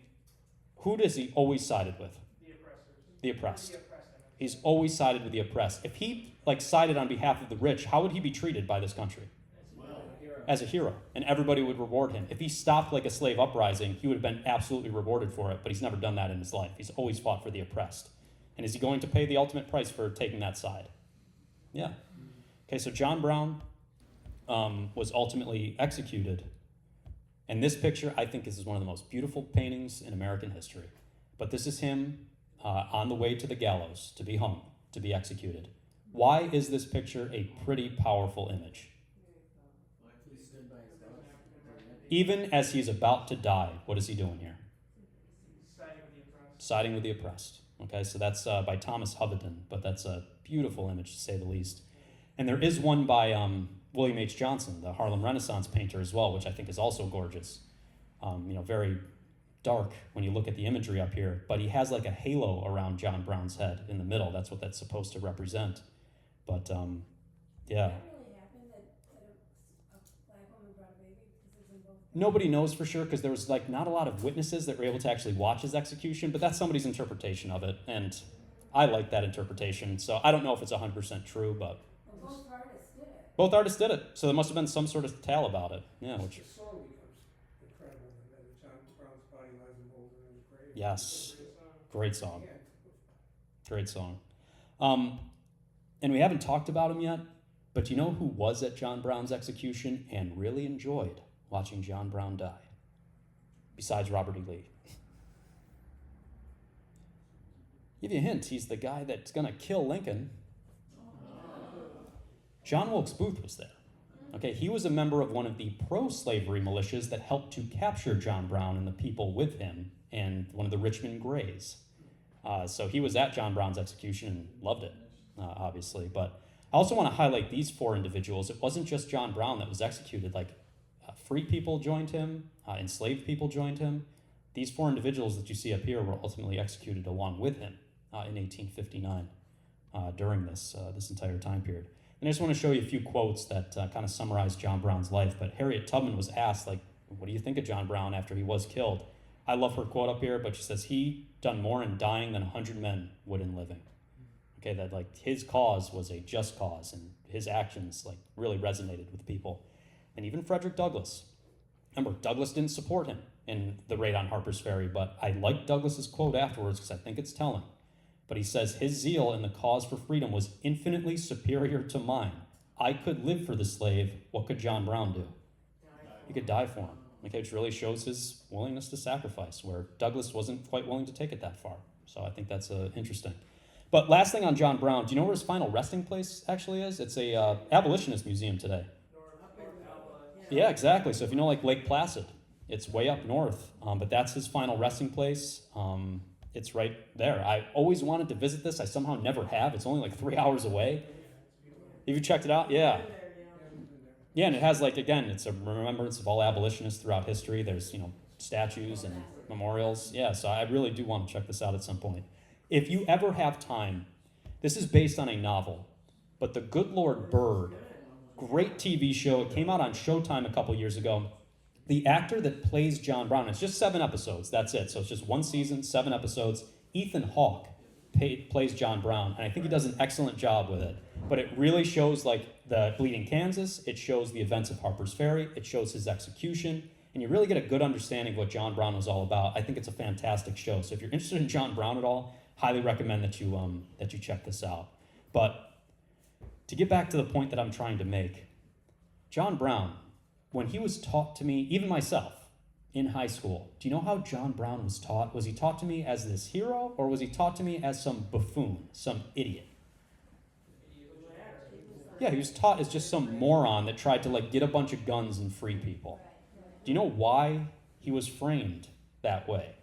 who does he always sided with? The oppressors. The oppressed. The oppressed. He's always sided with the oppressed. If he sided on behalf of the rich, how would he be treated by this country? As a hero, and everybody would reward him. If he stopped like a slave uprising, he would have been absolutely rewarded for it, but he's never done that in his life. He's always fought for the oppressed. And is he going to pay the ultimate price for taking that side? Yeah. Okay, so John Brown was ultimately executed. And this picture, I think, is one of the most beautiful paintings in American history. But this is him on the way to the gallows, to be hung, to be executed. Why is this picture a pretty powerful image? Even as he's about to die, what is he doing here? Siding with the oppressed. Siding with the oppressed. Okay, so that's by Thomas Hoveden, but that's a beautiful image to say the least. And there is one by William H. Johnson, the Harlem Renaissance painter as well, which I think is also gorgeous. Very dark when you look at the imagery up here, but he has like a halo around John Brown's head in the middle. That's what that's supposed to represent. But yeah. Did that really happen, that a black woman brought a baby? Because it's in both. Nobody knows for sure because there was like not a lot of witnesses that were able to actually watch his execution, but that's somebody's interpretation of it, and I like that interpretation. So I don't know if it's 100% true, but Well, both artists did it. both artists did it. So there must have been some sort of tale about it. Yeah, which The song becomes incredible, and then John Brown's body lies in molder in his grave. yes, So, great song. Yeah. Great song. And we haven't talked about him yet, but do you know who was at John Brown's execution and really enjoyed watching John Brown die? Besides Robert E. Lee. Give you a hint, he's the guy that's gonna kill Lincoln. John Wilkes Booth was there. Okay, he was a member of one of the pro-slavery militias that helped to capture John Brown and the people with him, and one of the Richmond Greys. So he was at John Brown's execution and loved it, obviously. But I also want to highlight these 4 individuals. It wasn't just John Brown that was executed. Like, free people joined him, enslaved people joined him. These 4 individuals that you see up here were ultimately executed along with him in 1859 during this entire time period. And I just want to show you a few quotes that kind of summarize John Brown's life. But Harriet Tubman was asked, like, what do you think of John Brown after he was killed? I love her quote up here, but she says, he done more in dying than 100 men would in living. Okay, that like his cause was a just cause, and his actions like really resonated with people. And even Frederick Douglass. Remember, Douglass didn't support him in the raid on Harper's Ferry, but I like Douglass's quote afterwards because I think it's telling. But he says, his zeal in the cause for freedom was infinitely superior to mine. I could live for the slave. What could John Brown do? He could die for him. Okay, which really shows his willingness to sacrifice, where Douglass wasn't quite willing to take it that far. So I think that's interesting. But last thing on John Brown, do you know where his final resting place actually is? It's a abolitionist museum today. Yeah, exactly. So if you know like Lake Placid, it's way up north, but that's his final resting place. It's right there. I always wanted to visit this. I somehow never have. It's only like 3 hours away. Have you checked it out? Yeah. Yeah, and it has like, again, it's a remembrance of all abolitionists throughout history. There's, statues and memorials. Yeah, so I really do want to check this out at some point. If you ever have time, this is based on a novel, but The Good Lord Bird, great TV show. It came out on Showtime a couple years ago. The actor that plays John Brown, it's just 7 episodes, that's it. So it's just 1 season, 7 episodes. Ethan Hawke plays John Brown, and I think he does an excellent job with it. But it really shows like the Bleeding Kansas, it shows the events of Harper's Ferry, it shows his execution, and you really get a good understanding of what John Brown was all about. I think it's a fantastic show. So if you're interested in John Brown at all, highly recommend that you check this out. But to get back to the point that I'm trying to make, John Brown, when he was taught to me, even myself, in high school, do you know how John Brown was taught? Was he taught to me as this hero, or was he taught to me as some buffoon, some idiot? Yeah, he was taught as just some moron that tried to like get a bunch of guns and free people. Do you know why he was framed that way?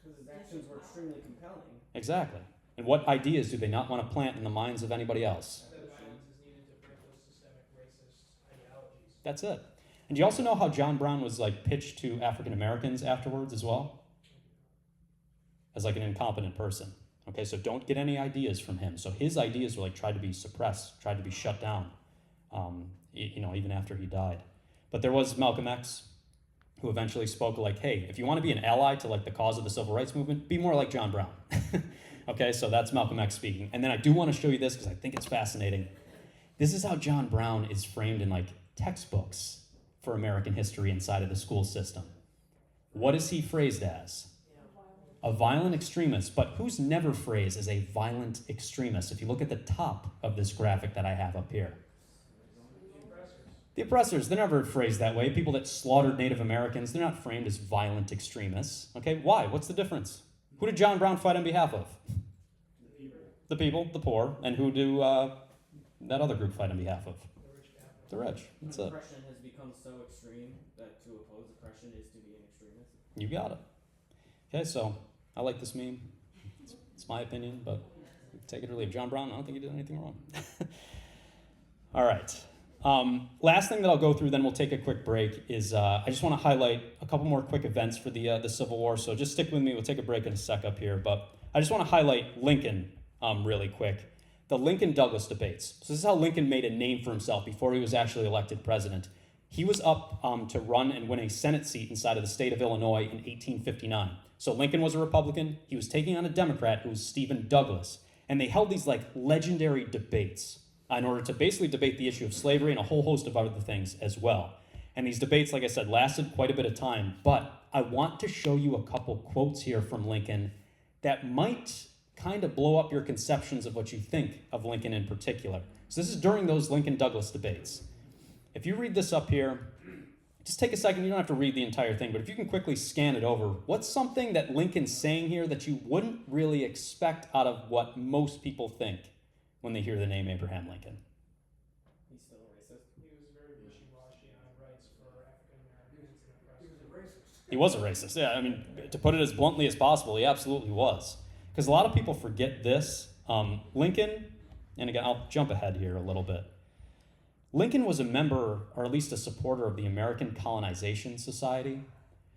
Because his actions were extremely compelling. Exactly. And what ideas do they not want to plant in the minds of anybody else? that violence is needed to break those systemic racist ideologies. That's it. And do you also know how John Brown was like pitched to African Americans afterwards as well? As like an incompetent person. Okay, so don't get any ideas from him. So his ideas were like tried to be suppressed, tried to be shut down, even after he died. But there was Malcolm X, who eventually spoke like, hey, if you want to be an ally to like the cause of the civil rights movement, be more like John Brown. Okay, so that's Malcolm X speaking. And then I do want to show you this because I think it's fascinating. This is how John Brown is framed in like textbooks for American history inside of the school system. What is he phrased as? A violent extremist, but who's never phrased as a violent extremist? If you look at the top of this graphic that I have up here. The oppressors, they're never phrased that way. People that slaughtered Native Americans, they're not framed as violent extremists. Okay, why? What's the difference? Who did John Brown fight on behalf of? The people, the poor. And who do that other group fight on behalf of? The rich. That's it. Oppression has become so extreme that to oppose oppression is to be an extremist. You got it. Okay, so I like this meme. It's my opinion, but take it or leave. John Brown, I don't think he did anything wrong. All right. Last thing that I'll go through, then we'll take a quick break, is I just want to highlight a couple more quick events for the Civil War. So just stick with me. We'll take a break in a sec up here. But I just want to highlight Lincoln really quick. The Lincoln-Douglas debates. So this is how Lincoln made a name for himself before he was actually elected president. He was up to run and win a Senate seat inside of the state of Illinois in 1859. So Lincoln was a Republican. He was taking on a Democrat who was Stephen Douglas. And they held these like legendary debates in order to basically debate the issue of slavery and a whole host of other things as well. And these debates, like I said, lasted quite a bit of time. But I want to show you a couple quotes here from Lincoln that might kind of blow up your conceptions of what you think of Lincoln in particular. So this is during those Lincoln-Douglas debates. If you read this up here, just take a second. You don't have to read the entire thing, but if you can quickly scan it over, what's something that Lincoln's saying here that you wouldn't really expect out of what most people think when they hear the name Abraham Lincoln? He's still a racist. He was very wishy-washy on rights for African Americans and He was a racist. He was a racist. Yeah, I mean, to put it as bluntly as possible, he absolutely was. Because a lot of people forget this. Lincoln, and again, I'll jump ahead here a little bit. Lincoln was a member, or at least a supporter, of the American Colonization Society.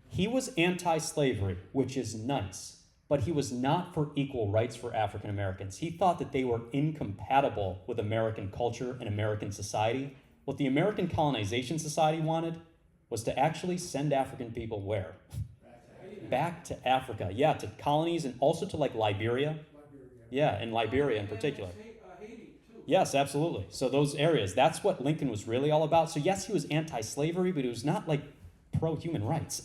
He was anti-slavery, which is nice, but he was not for equal rights for African Americans. He thought that they were incompatible with American culture and American society. What the American Colonization Society wanted was to actually send African people where? Back to Africa. Yeah, to colonies and also to like Liberia. Yeah, and Liberia in particular. Haiti, too. Yes, absolutely. So those areas, that's what Lincoln was really all about. So yes, he was anti-slavery, but he was not like pro-human rights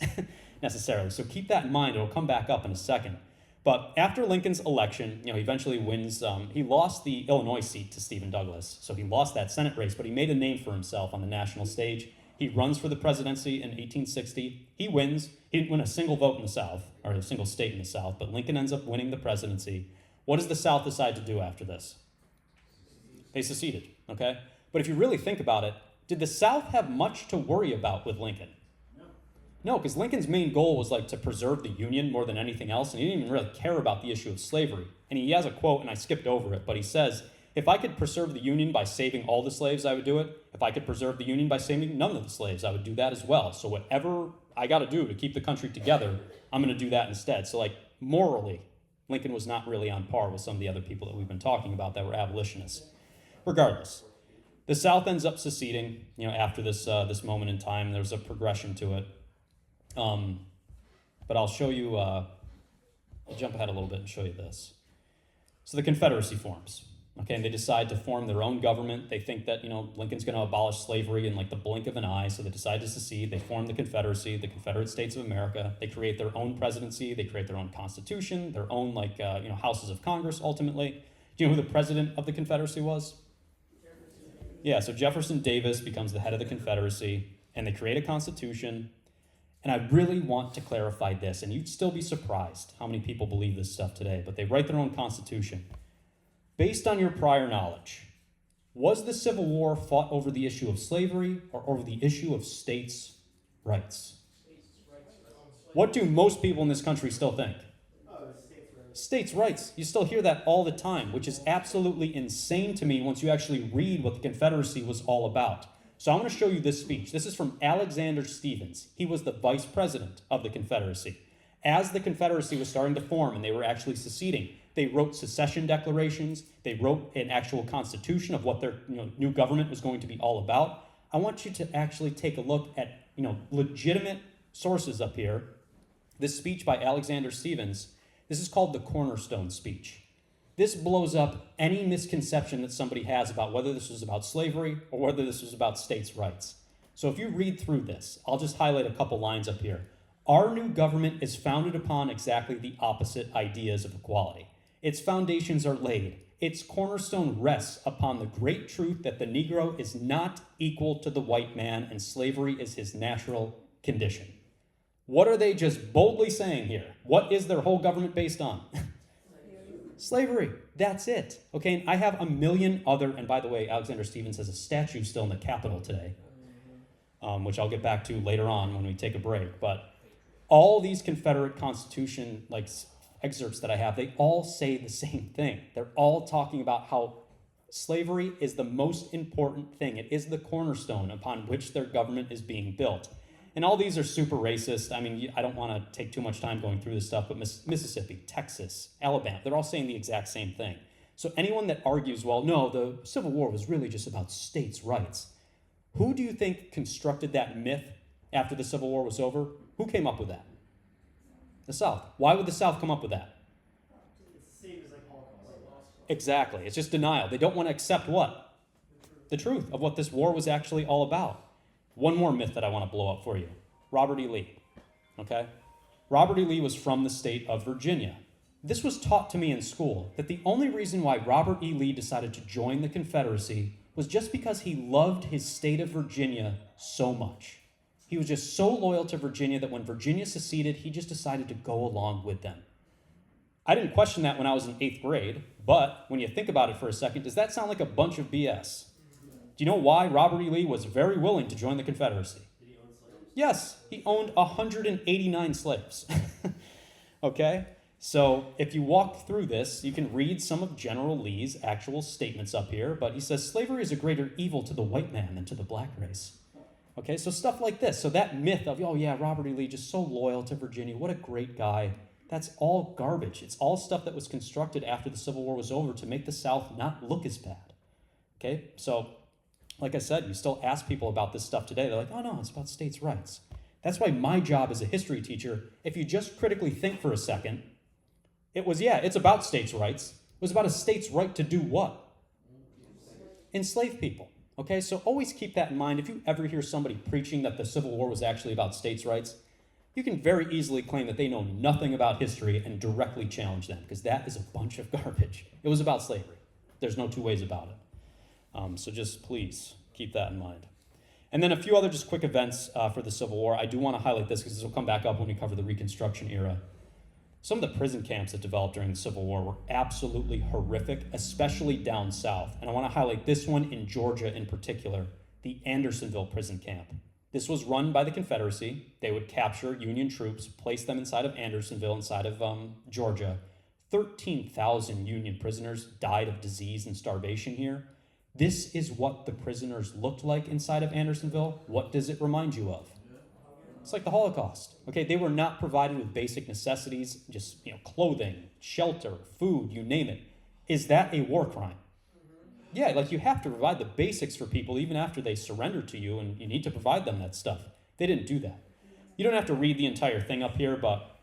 necessarily. So keep that in mind. It'll come back up in a second. But after Lincoln's election, he eventually wins. He lost the Illinois seat to Stephen Douglas. So he lost that Senate race, but he made a name for himself on the national stage. He runs for the presidency in 1860. He wins. He didn't win a single vote in the South, or a single state in the South, but Lincoln ends up winning the presidency. What does the South decide to do after this? They seceded, okay? But if you really think about it, did the South have much to worry about with Lincoln? No, because Lincoln's main goal was like to preserve the Union more than anything else, and he didn't even really care about the issue of slavery. And he has a quote, and I skipped over it, but he says, if I could preserve the Union by saving all the slaves, I would do it. If I could preserve the Union by saving none of the slaves, I would do that as well. So whatever I got to do to keep the country together, I'm going to do that instead. So like morally, Lincoln was not really on par with some of the other people that we've been talking about that were abolitionists. Regardless, the South ends up seceding, after this moment in time. There's a progression to it. But I'll show you, I'll jump ahead a little bit and show you this. So the Confederacy forms. Okay, and they decide to form their own government. They think that, Lincoln's going to abolish slavery in like the blink of an eye, so they decide to secede. They form the Confederacy, the Confederate States of America. They create their own presidency. They create their own constitution, their own houses of Congress, ultimately. Do you know who the president of the Confederacy was? Yeah, so Jefferson Davis becomes the head of the Confederacy, and they create a constitution. And I really want to clarify this, and you'd still be surprised how many people believe this stuff today, but they write their own constitution. Based on your prior knowledge, was the Civil War fought over the issue of slavery or over the issue of states' rights? What do most people in this country still think? States' rights. You still hear that all the time, which is absolutely insane to me once you actually read what the Confederacy was all about. So I'm going to show you this speech. This is from Alexander Stephens. He was the vice president of the Confederacy. As the Confederacy was starting to form and they were actually seceding, they wrote secession declarations. They wrote an actual constitution of what their new government was going to be all about. I want you to actually take a look at legitimate sources up here. This speech by Alexander Stephens, this is called the Cornerstone Speech. This blows up any misconception that somebody has about whether this was about slavery or whether this was about states' rights. So if you read through this, I'll just highlight a couple lines up here. Our new government is founded upon exactly the opposite ideas of equality. Its foundations are laid. Its cornerstone rests upon the great truth that the Negro is not equal to the white man and slavery is his natural condition. What are they just boldly saying here? What is their whole government based on? Slavery. That's it. Okay, and I have a million other, and by the way, Alexander Stephens has a statue still in the Capitol today, which I'll get back to later on when we take a break. But all these Confederate Constitution excerpts that I have, they all say the same thing. They're all talking about how Slavery is the most important thing. It is the cornerstone upon which their government is being built. And all these are super racist. I mean, I don't want to take too much time going through this stuff, but Mississippi, Texas, Alabama, they're all saying the exact same thing. So anyone that argues, well, no, the Civil War was really just about states' rights, who do you think constructed that myth after the Civil War was over? Who came up with that? The South. Why would the South come up with that? Exactly. It's just denial. They don't want to accept what? The truth of what this war was actually all about. One more myth that I want to blow up for you. Robert E. Lee. Okay? Robert E. Lee was from the state of Virginia. This was taught to me in school, that the only reason why Robert E. Lee decided to join the Confederacy was just because he loved his state of Virginia so much. He was just so loyal to Virginia that when Virginia seceded, he just decided to go along with them. I didn't question that when I was in 8th grade, but when you think about it for a second, does that sound like a bunch of BS? Do you know why Robert E. Lee was very willing to join the Confederacy? Did he own slaves? Yes, he owned 189 slaves. Okay? So if you walk through this, you can read some of General Lee's actual statements up here, but he says, slavery is a greater evil to the white man than to the black race. Okay, so stuff like this. So that myth of, oh yeah, Robert E. Lee, just so loyal to Virginia, what a great guy. That's all garbage. It's all stuff that was constructed after the Civil War was over to make the South not look as bad. Okay, so like I said, you still ask people about this stuff today. They're like, oh no, it's about states' rights. That's why my job as a history teacher, if you just critically think for a second, it's about states' rights. It was about a state's right to do what? Enslave people. Okay, so always keep that in mind. If you ever hear somebody preaching that the Civil War was actually about states' rights, you can very easily claim that they know nothing about history and directly challenge them, because that is a bunch of garbage. It was about slavery. There's no two ways about it. So just please keep that in mind. And then a few other just quick events for the Civil War. I do want to highlight this because this will come back up when we cover the Reconstruction Era. Some of the prison camps that developed during the Civil War were absolutely horrific, especially down south. And I want to highlight this one in Georgia in particular, the Andersonville prison camp. This was run by the Confederacy. They would capture Union troops, place them inside of Andersonville, inside of Georgia. 13,000 Union prisoners died of disease and starvation here. This is what the prisoners looked like inside of Andersonville. What does it remind you of? It's like the Holocaust. Okay, they were not provided with basic necessities, just clothing, shelter, food, you name it. Is that a war crime? Yeah, like you have to provide the basics for people even after they surrender to you, and you need to provide them that stuff. They didn't do that. You don't have to read the entire thing up here, but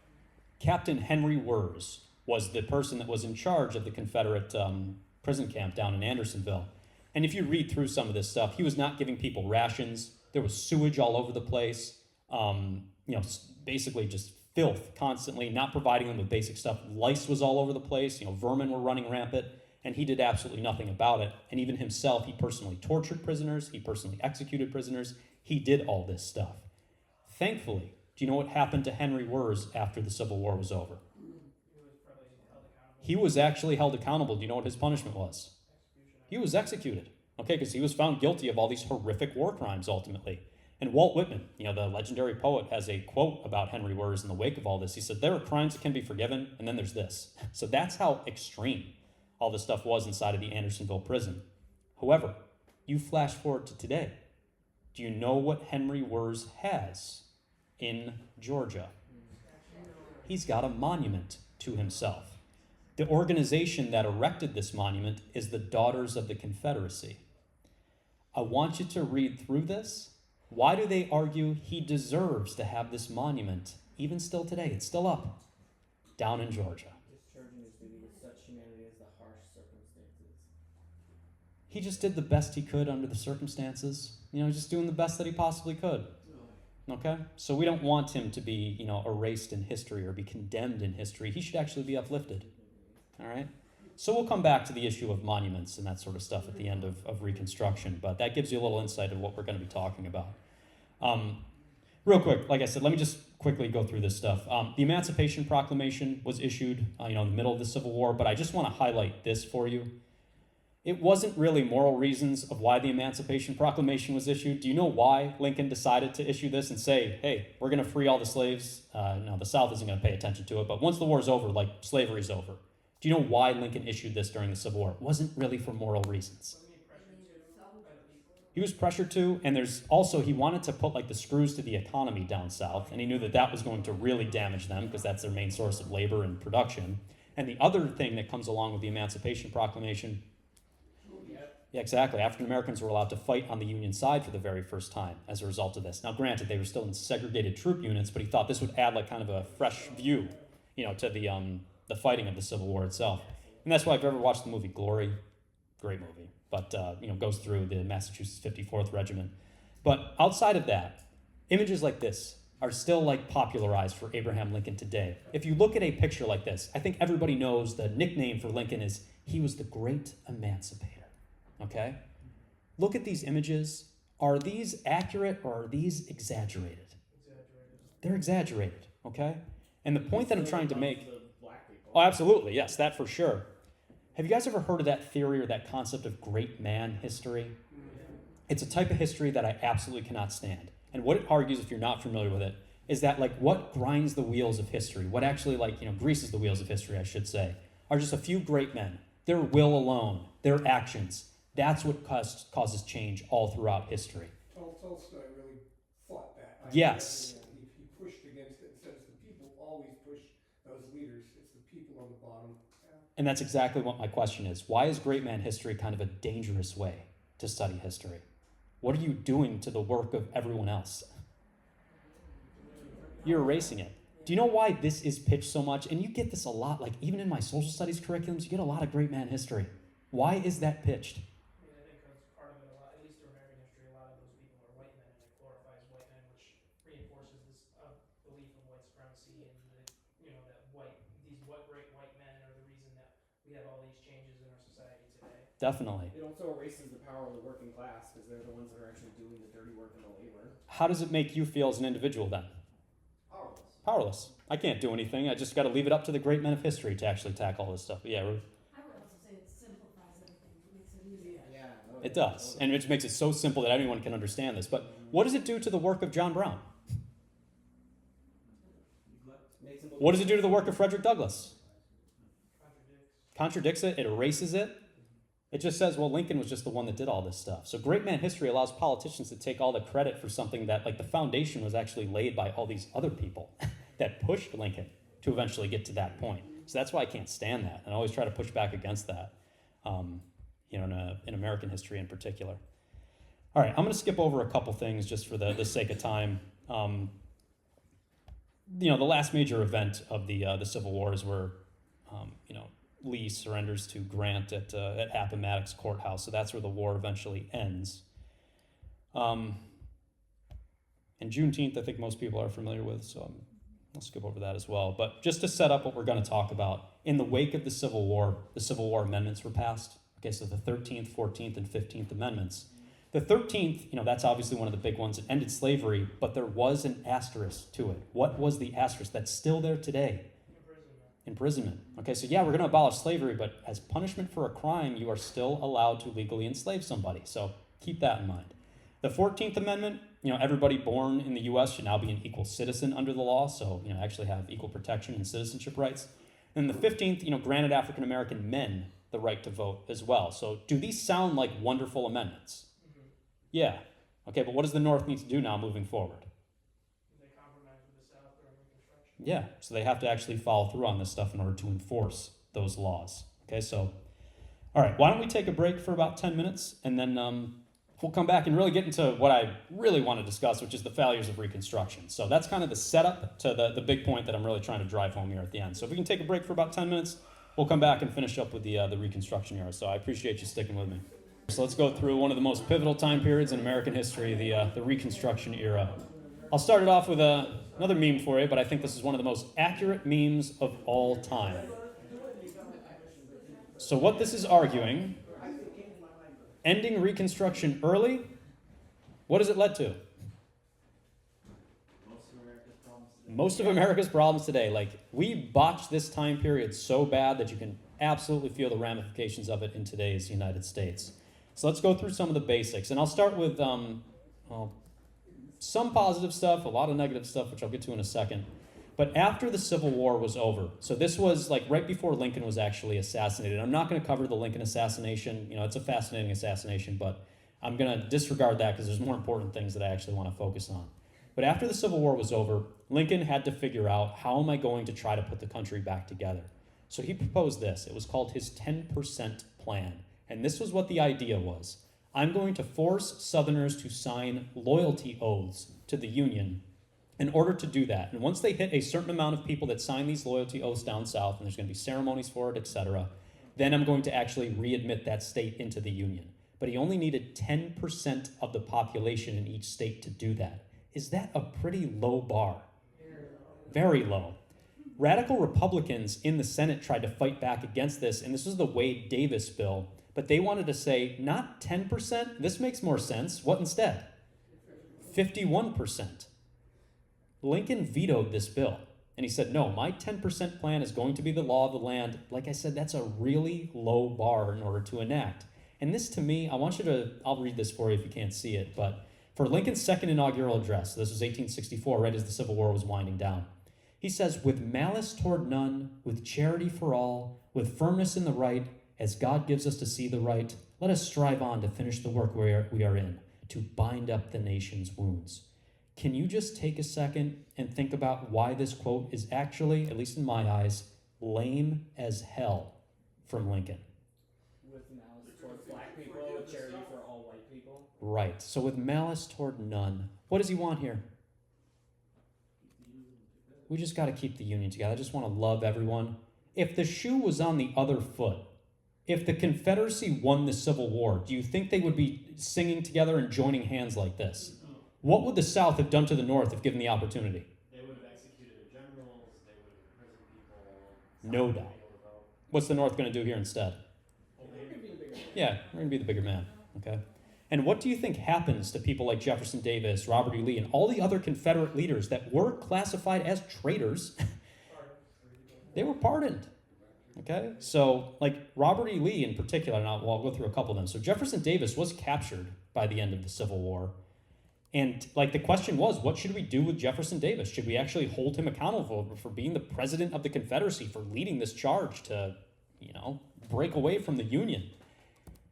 Captain Henry Wirz was the person that was in charge of the Confederate prison camp down in Andersonville. And if you read through some of this stuff, he was not giving people rations. There was sewage all over the place. Basically just filth constantly, not providing them with basic stuff. Lice was all over the place. Vermin were running rampant, and he did absolutely nothing about it. And even himself, he personally tortured prisoners. He personally executed prisoners. He did all this stuff. Thankfully, do you know what happened to Henry Wirz after the Civil War was over? He was actually held accountable. Do you know what his punishment was? He was executed, okay, because he was found guilty of all these horrific war crimes ultimately. And Walt Whitman, the legendary poet, has a quote about Henry Wirz in the wake of all this. He said, there are crimes that can be forgiven, and then there's this. So that's how extreme all this stuff was inside of the Andersonville prison. However, you flash forward to today. Do you know what Henry Wirz has in Georgia? He's got a monument to himself. The organization that erected this monument is the Daughters of the Confederacy. I want you to read through this. Why do they argue he deserves to have this monument? Even still today, it's still up, down in Georgia. Discharging his duty with such humanity as the harsh circumstances. He just did the best he could under the circumstances. Just doing the best that he possibly could. Okay? So we don't want him to be, erased in history or be condemned in history. He should actually be uplifted. All right? So we'll come back to the issue of monuments and that sort of stuff at the end of Reconstruction, but that gives you a little insight of what we're going to be talking about. Real quick, like I said, let me just quickly go through this stuff. The Emancipation Proclamation was issued in the middle of the Civil War, but I just want to highlight this for you. It wasn't really moral reasons of why the Emancipation Proclamation was issued. Do you know why Lincoln decided to issue this and say, hey, we're going to free all the slaves? No, the South isn't going to pay attention to it, but once the war's over, slavery's over. Do you know why Lincoln issued this during the Civil War? It wasn't really for moral reasons. Wasn't he pressured to by the people? He was pressured to, and there's also, he wanted to put like the screws to the economy down south, and he knew that that was going to really damage them because that's their main source of labor and production. And the other thing that comes along with the Emancipation Proclamation, yeah, exactly, African Americans were allowed to fight on the Union side for the very first time as a result of this. Now, granted, they were still in segregated troop units, but he thought this would add like kind of a fresh view, to the fighting of the Civil War itself. And that's why if you've ever watched the movie Glory, great movie, but goes through the Massachusetts 54th Regiment. But outside of that, images like this are still like popularized for Abraham Lincoln today. If you look at a picture like this, I think everybody knows the nickname for Lincoln is he was the great emancipator. Okay? Look at these images. Are these accurate or are these exaggerated? They're exaggerated, okay? And the point that I'm trying to make... Oh, absolutely, yes, that for sure. Have you guys ever heard of that theory or that concept of great man history? It's a type of history that I absolutely cannot stand. And what it argues, if you're not familiar with it, is that like what grinds the wheels of history, what actually greases the wheels of history, I should say, are just a few great men. Their will alone, their actions. That's what causes change all throughout history. Tolstoy really fought that. Yes. He pushed against it and says the people always push those leaders. It's the people on the bottom. Yeah. And that's exactly what my question is. Why is great man history kind of a dangerous way to study history? What are you doing to the work of everyone else? You're erasing it. Do you know why this is pitched so much? And you get this a lot, like even in my social studies curriculums, you get a lot of great man history. Why is that pitched? I think that's part of it a lot, at least through American history, a lot of those people are white men, and it glorifies white men, which reinforces this belief of white supremacy and that these great white men are the reason that we have all these changes in our society today. Definitely. It also erases the power of the working class because they're the ones that are actually doing the dirty work and the labor. How does it make you feel as an individual then? Powerless. I can't do anything. I just got to leave it up to the great men of history to actually tackle all this stuff. But yeah, I would also say it simplifies everything, it makes it easier. Yeah. it does. And it makes it so simple that anyone can understand this. But what does it do to the work of John Brown? What does it do to the work of Frederick Douglass? Contradicts it. It erases it. It just says, well, Lincoln was just the one that did all this stuff. So great man history allows politicians to take all the credit for something that, like, the foundation was actually laid by all these other people that pushed Lincoln to eventually get to that point. So that's why I can't stand that. And I always try to push back against that, in American history in particular. All right, I'm going to skip over a couple things just for the sake of time. The last major event of the Civil Wars were, Lee surrenders to Grant at Appomattox Courthouse, so that's where the war eventually ends. And Juneteenth, I think most people are familiar with, so I'll skip over that as well. But just to set up what we're going to talk about, in the wake of the Civil War amendments were passed. Okay, so the 13th, 14th, and 15th Amendments. The 13th, that's obviously one of the big ones. It ended slavery, but there was an asterisk to it. What was the asterisk that's still there today? Imprisonment. Okay, so yeah, we're going to abolish slavery, but as punishment for a crime, you are still allowed to legally enslave somebody. So keep that in mind. The 14th Amendment, everybody born in the U.S. should now be an equal citizen under the law, so, actually have equal protection and citizenship rights. And the 15th, granted African-American men the right to vote as well. So do these sound like wonderful amendments? Mm-hmm. Yeah. Okay, but what does the North need to do now moving forward? They compromise with the South during Reconstruction. Yeah, so they have to actually follow through on this stuff in order to enforce those laws. Okay, so, all right, why don't we take a break for about 10 minutes, and then we'll come back and really get into what I really want to discuss, which is the failures of Reconstruction. So that's kind of the setup to the big point that I'm really trying to drive home here at the end. So if we can take a break for about 10 minutes, we'll come back and finish up with the Reconstruction era. So I appreciate you sticking with me. So let's go through one of the most pivotal time periods in American history, the Reconstruction era. I'll start it off with another meme for you, but I think this is one of the most accurate memes of all time. So what this is arguing, ending Reconstruction early, what has it led to? Most of America's problems today. Like, we botched this time period so bad that you can absolutely feel the ramifications of it in today's United States. So let's go through some of the basics. And I'll start with some positive stuff, a lot of negative stuff, which I'll get to in a second. But after the Civil War was over, so this was like right before Lincoln was actually assassinated. I'm not going to cover the Lincoln assassination. You know, it's a fascinating assassination, but I'm going to disregard that because there's more important things that I actually want to focus on. But after the Civil War was over, Lincoln had to figure out, how am I going to try to put the country back together? So he proposed this. It was called his 10% plan. And this was what the idea was. I'm going to force Southerners to sign loyalty oaths to the Union in order to do that. And once they hit a certain amount of people that sign these loyalty oaths down south, and there's going to be ceremonies for it, etc., then I'm going to actually readmit that state into the Union. But he only needed 10% of the population in each state to do that. Is that a pretty low bar? Very low. Radical Republicans in the Senate tried to fight back against this, and this was the Wade Davis bill, but they wanted to say, not 10%, this makes more sense. What instead? 51%. Lincoln vetoed this bill, and he said, no, my 10% plan is going to be the law of the land. Like I said, that's a really low bar in order to enact. And this, to me, I'll read this for you if you can't see it, but for Lincoln's second inaugural address, this was 1864, right as the Civil War was winding down, he says, with malice toward none, with charity for all, with firmness in the right, as God gives us to see the right, let us strive on to finish the work we are in, to bind up the nation's wounds. Can you just take a second and think about why this quote is actually, at least in my eyes, lame as hell from Lincoln? With malice towards black people, with charity for all white people. Right. So with malice toward none, what does he want here? We just got to keep the Union together. I just want to love everyone. If the shoe was on the other foot, if the Confederacy won the Civil War, do you think they would be singing together and joining hands like this? What would the South have done to the North if given the opportunity? They would have executed their generals, they would have imprisoned people. No doubt. What's the North going to do here instead? Yeah, we're going to be the bigger man, okay? And what do you think happens to people like Jefferson Davis, Robert E. Lee, and all the other Confederate leaders that were classified as traitors? They were pardoned, okay? So, like Robert E. Lee in particular, and I'll go through a couple of them. So Jefferson Davis was captured by the end of the Civil War. And like the question was, what should we do with Jefferson Davis? Should we actually hold him accountable for being the president of the Confederacy, for leading this charge to, break away from the Union?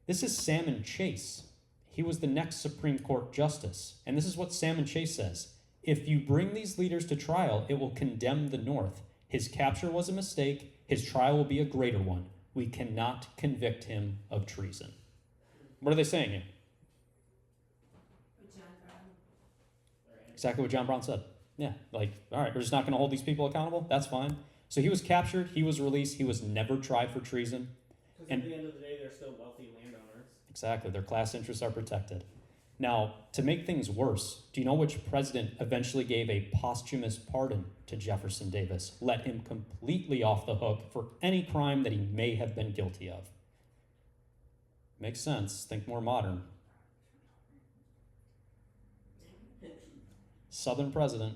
This is Salmon Chase. He was the next Supreme Court justice. And this is what Salmon Chase says. If you bring these leaders to trial, it will condemn the North. His capture was a mistake. His trial will be a greater one. We cannot convict him of treason. What are they saying here? Exactly what John Brown said. Yeah, all right, we're just not going to hold these people accountable? That's fine. So he was captured, he was released, he was never tried for treason. Because at the end of the day, they're still wealthy landowners. Exactly, their class interests are protected. Now, to make things worse, do you know which president eventually gave a posthumous pardon to Jefferson Davis, let him completely off the hook for any crime that he may have been guilty of? Makes sense, think more modern. Southern president.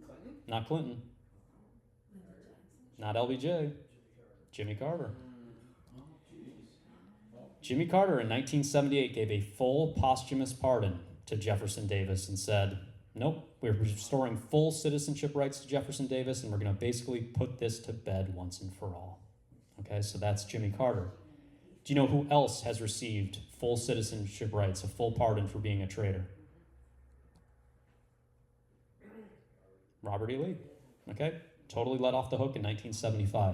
Clinton? Not Clinton. Not LBJ. Jimmy Carter. Jimmy Carter in 1978 gave a full posthumous pardon to Jefferson Davis and said, nope, we're restoring full citizenship rights to Jefferson Davis, and we're going to basically put this to bed once and for all. Okay, so that's Jimmy Carter. Do you know who else has received full citizenship rights, a full pardon for being a traitor? Robert E. Lee. Okay, totally let off the hook in 1975.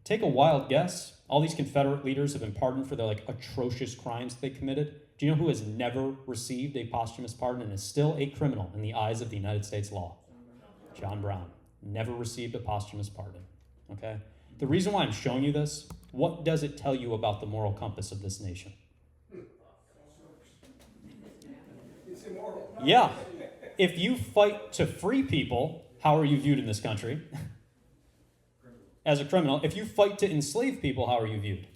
Take a wild guess. All these Confederate leaders have been pardoned for their atrocious crimes they committed. Do you know who has never received a posthumous pardon and is still a criminal in the eyes of the United States law? John Brown. Never received a posthumous pardon. Okay? The reason why I'm showing you this, what does it tell you about the moral compass of this nation? It's immoral. Yeah. If you fight to free people, how are you viewed in this country? As a criminal. If you fight to enslave people, how are you viewed?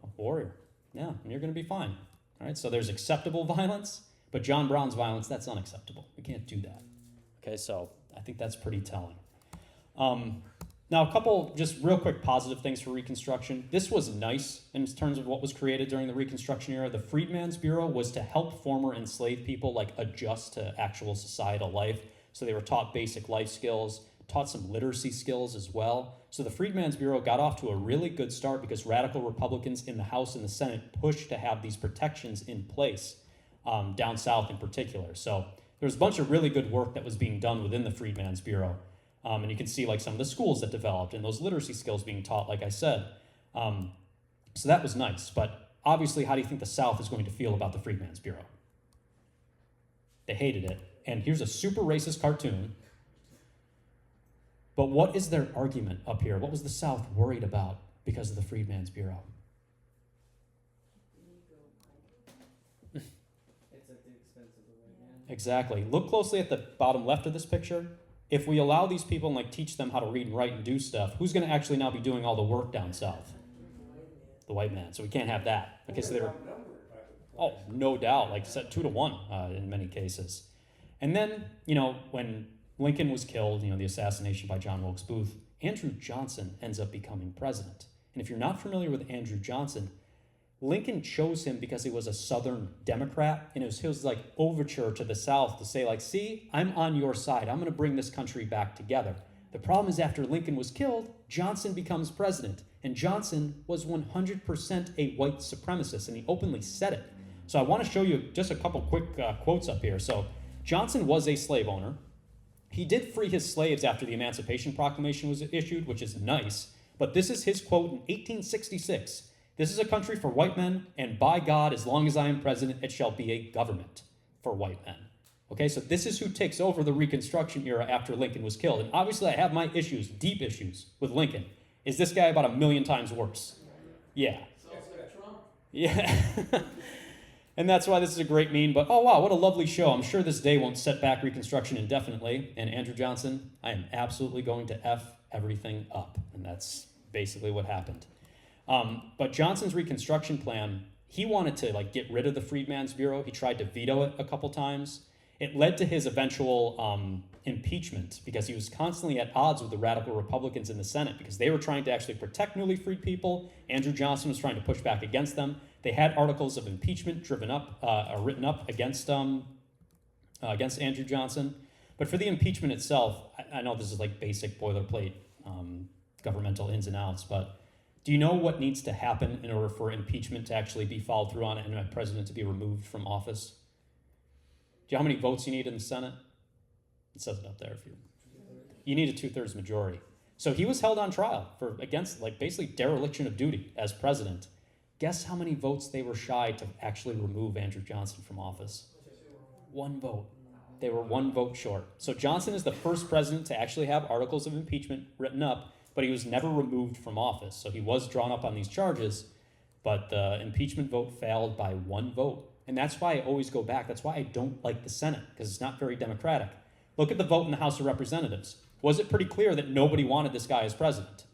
A warrior. Yeah, and you're going to be fine. All right, so there's acceptable violence, but John Brown's violence, that's unacceptable. We can't do that. Okay, so I think that's pretty telling. Now, a couple just real quick positive things for Reconstruction. This was nice in terms of what was created during the Reconstruction era. The Freedmen's Bureau was to help former enslaved people adjust to actual societal life. So they were taught basic life skills, taught some literacy skills as well. So the Freedmen's Bureau got off to a really good start because radical Republicans in the House and the Senate pushed to have these protections in place, down south in particular. So there's a bunch of really good work that was being done within the Freedmen's Bureau. And you can see like some of the schools that developed and those literacy skills being taught, like I said. So that was nice. But obviously, how do you think the South is going to feel about the Freedmen's Bureau? They hated it. And here's a super racist cartoon. But what is their argument up here? What was the South worried about because of the Freedmen's Bureau? It's at the expense of the white man. Exactly. Look closely at the bottom left of this picture. If we allow these people and like teach them how to read and write and do stuff, who's going to actually now be doing all the work down south? The white man. So we can't have that. Okay, so they were, oh, no doubt, like 2 to 1 in many cases. And then, when Lincoln was killed, the assassination by John Wilkes Booth, Andrew Johnson ends up becoming president. And if you're not familiar with Andrew Johnson, Lincoln chose him because he was a Southern Democrat, and it was his like overture to the South to say like, see, I'm on your side. I'm going to bring this country back together. The problem is after Lincoln was killed, Johnson becomes president, and Johnson was 100% a white supremacist, and he openly said it. So I want to show you just a couple quick quotes up here. So Johnson was a slave owner. He did free his slaves after the Emancipation Proclamation was issued, which is nice, but this is his quote in 1866. This is a country for white men, and by God, as long as I am president, it shall be a government for white men. Okay, so this is who takes over the Reconstruction era after Lincoln was killed. And obviously I have my issues, deep issues, with Lincoln. Is this guy about 1,000,000 times worse? Yeah. Sounds like Trump. Yeah. And that's why this is a great meme, but oh wow, what a lovely show. I'm sure this day won't set back Reconstruction indefinitely. And Andrew Johnson, I am absolutely going to F everything up. And that's basically what happened. But Johnson's Reconstruction plan, he wanted to get rid of the Freedmen's Bureau. He tried to veto it a couple times. It led to his eventual impeachment because he was constantly at odds with the radical Republicans in the Senate because they were trying to actually protect newly freed people. Andrew Johnson was trying to push back against them. They had articles of impeachment written up against Andrew Johnson. But for the impeachment itself, I know this is basic boilerplate governmental ins and outs, but do you know what needs to happen in order for impeachment to actually be followed through on and a president to be removed from office? Do you know how many votes you need in the Senate? It says it up there. You need a 2/3 majority. So he was held on trial against basically dereliction of duty as president. Guess how many votes they were shy to actually remove Andrew Johnson from office? 1 vote. They were 1 vote short. So Johnson is the first president to actually have articles of impeachment written up, but he was never removed from office. So he was drawn up on these charges, but the impeachment vote failed by 1 vote. And that's why I always go back. That's why I don't like the Senate, because it's not very democratic. Look at the vote in the House of Representatives. Was it pretty clear that nobody wanted this guy as president?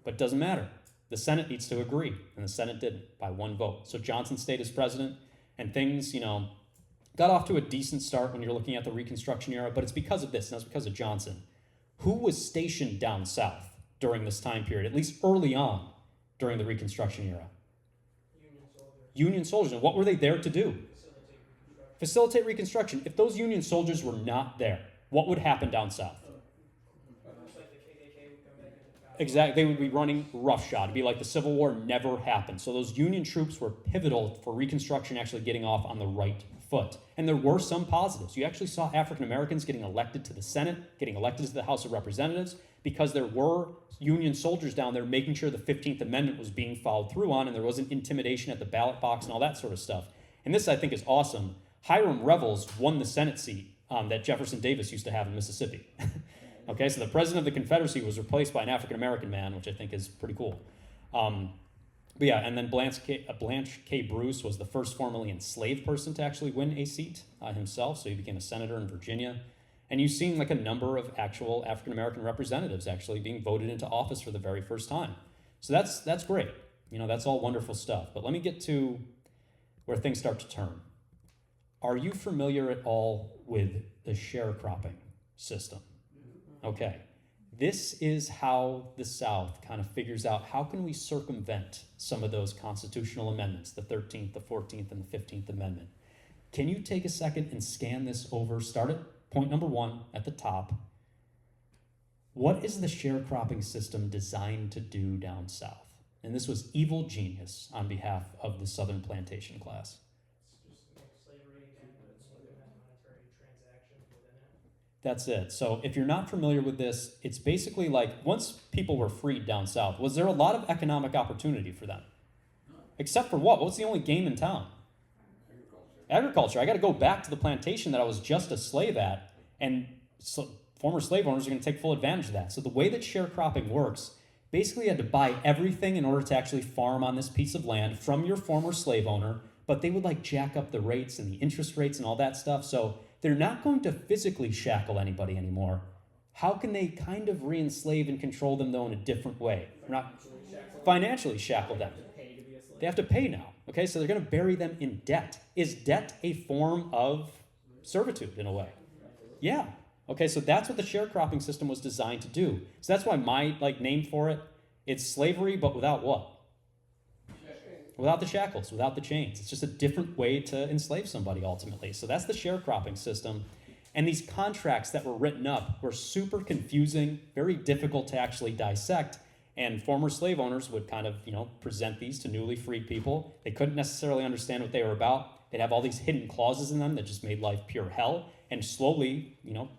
But it doesn't matter. The Senate needs to agree, and the Senate didn't by 1 vote. So Johnson stayed as president, and things, got off to a decent start when you're looking at the Reconstruction era, but it's because of this, and that's because of Johnson. Who was stationed down south during this time period, at least early on during the Reconstruction era? Union soldiers. And what were they there to do? Facilitate Reconstruction. If those Union soldiers were not there, what would happen down south? Exactly. They would be running roughshod. It'd be like the Civil War never happened. So those Union troops were pivotal for Reconstruction actually getting off on the right foot. And there were some positives. You actually saw African Americans getting elected to the Senate, getting elected to the House of Representatives, because there were Union soldiers down there making sure the 15th Amendment was being followed through on, and there wasn't intimidation at the ballot box and all that sort of stuff. And this, I think, is awesome. Hiram Revels won the Senate seat that Jefferson Davis used to have in Mississippi. Okay, so the president of the Confederacy was replaced by an African-American man, which I think is pretty cool. But yeah, and then Blanche K. Bruce was the first formerly enslaved person to actually win a seat himself, so he became a senator in Virginia. And you've seen a number of actual African-American representatives actually being voted into office for the very first time. So that's great. That's all wonderful stuff. But let me get to where things start to turn. Are you familiar at all with the sharecropping system? Okay. This is how the South kind of figures out how can we circumvent some of those constitutional amendments, the 13th, the 14th, and the 15th Amendment. Can you take a second and scan this over? Start it point number one at the top. What is the sharecropping system designed to do down south? And this was evil genius on behalf of the Southern plantation class. It's just make slavery again, but it's like a monetary transaction within it. That's it. So if you're not familiar with this, it's basically like once people were freed down south, was there a lot of economic opportunity for them? Except for what? What's the only game in town? Agriculture. I got to go back to the plantation that I was just a slave at, and so former slave owners are going to take full advantage of that. So the way that sharecropping works, basically you had to buy everything in order to actually farm on this piece of land from your former slave owner, but they would like jack up the rates and the interest rates and all that stuff. So they're not going to physically shackle anybody anymore. How can they kind of re-enslave and control them though in a different way? Financially shackle them. They have to pay now. Okay, so they're going to bury them in debt. Is debt a form of servitude in a way? Yeah. Okay, so that's what the sharecropping system was designed to do. So that's why my name for it, it's slavery, but without what? Without the shackles, without the chains. It's just a different way to enslave somebody ultimately. So that's the sharecropping system. And these contracts that were written up were super confusing, very difficult to actually dissect. And former slave owners would kind of, present these to newly freed people. They couldn't necessarily understand what they were about. They'd have all these hidden clauses in them that just made life pure hell and slowly,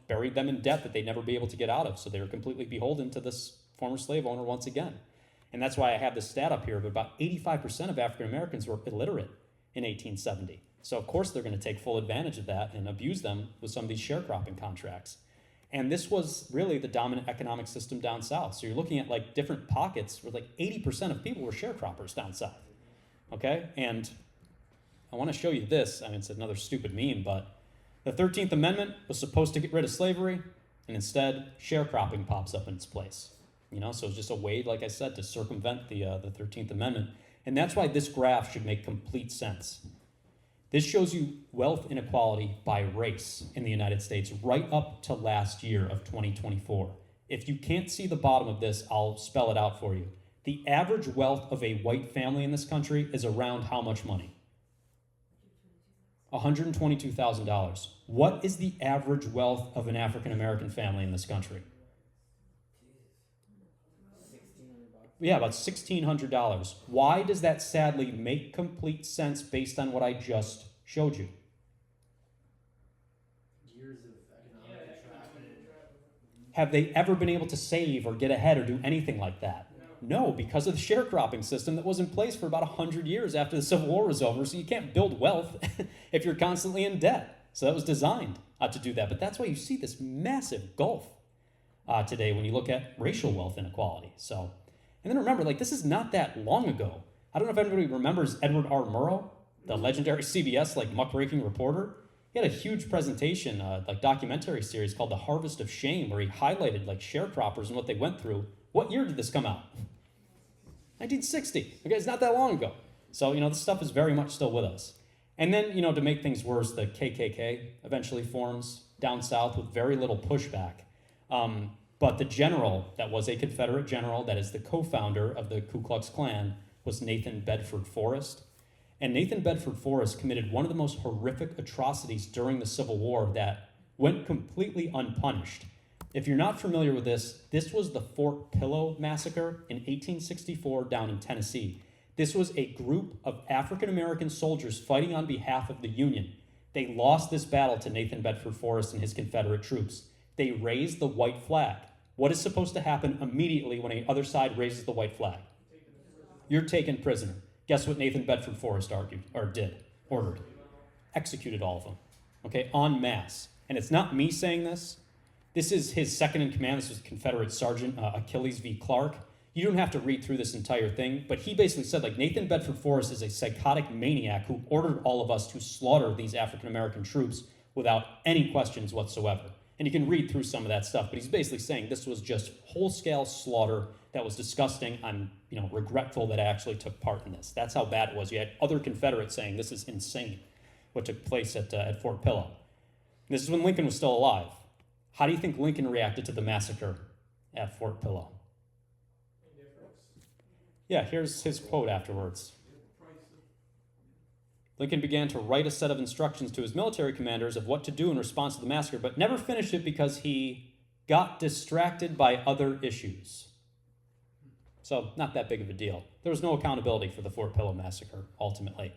buried them in debt that they'd never be able to get out of. So they were completely beholden to this former slave owner once again. And that's why I have this stat up here of about 85% of African Americans were illiterate in 1870. So of course they're going to take full advantage of that and abuse them with some of these sharecropping contracts. And this was really the dominant economic system down south. So you're looking at different pockets where 80% of people were sharecroppers down south. Okay? And I want to show you this. I mean, it's another stupid meme, but the 13th Amendment was supposed to get rid of slavery, and instead sharecropping pops up in its place. So it's just a way, like I said, to circumvent the 13th Amendment. And that's why this graph should make complete sense. This shows you wealth inequality by race in the United States right up to last year of 2024. If you can't see the bottom of this, I'll spell it out for you. The average wealth of a white family in this country is around how much money? $122,000. What is the average wealth of an African American family in this country? Yeah, about $1,600. Why does that sadly make complete sense based on what I just showed you? Years of economic entrapment. Have they ever been able to save or get ahead or do anything like that? No, because of the sharecropping system that was in place for about 100 years after the Civil War was over. So you can't build wealth if you're constantly in debt. So that was designed to do that. But that's why you see this massive gulf today when you look at racial wealth inequality. So. And then remember, this is not that long ago. I don't know if anybody remembers Edward R. Murrow, the legendary CBS muckraking reporter. He had a huge presentation, documentary series called The Harvest of Shame, where he highlighted sharecroppers and what they went through. What year did this come out? 1960. Okay, it's not that long ago. So, this stuff is very much still with us. And then, to make things worse, the KKK eventually forms down south with very little pushback. But the general that was a Confederate general, that is the co-founder of the Ku Klux Klan, was Nathan Bedford Forrest. And Nathan Bedford Forrest committed one of the most horrific atrocities during the Civil War that went completely unpunished. If you're not familiar with this, this was the Fort Pillow Massacre in 1864 down in Tennessee. This was a group of African-American soldiers fighting on behalf of the Union. They lost this battle to Nathan Bedford Forrest and his Confederate troops. They raised the white flag. What is supposed to happen immediately when the other side raises the white flag? You're taken prisoner. Guess what Nathan Bedford Forrest ordered? Executed all of them. Okay, en masse. And it's not me saying this. This is his second in command. This was Confederate Sergeant Achilles V. Clark. You don't have to read through this entire thing, but he basically said Nathan Bedford Forrest is a psychotic maniac who ordered all of us to slaughter these African-American troops without any questions whatsoever. And you can read through some of that stuff, but he's basically saying this was just whole-scale slaughter that was disgusting. I'm, regretful that I actually took part in this. That's how bad it was. You had other Confederates saying this is insane, what took place at Fort Pillow. This is when Lincoln was still alive. How do you think Lincoln reacted to the massacre at Fort Pillow? Yeah, here's his quote afterwards. Lincoln began to write a set of instructions to his military commanders of what to do in response to the massacre, but never finished it because he got distracted by other issues. So, not that big of a deal. There was no accountability for the Fort Pillow massacre, ultimately.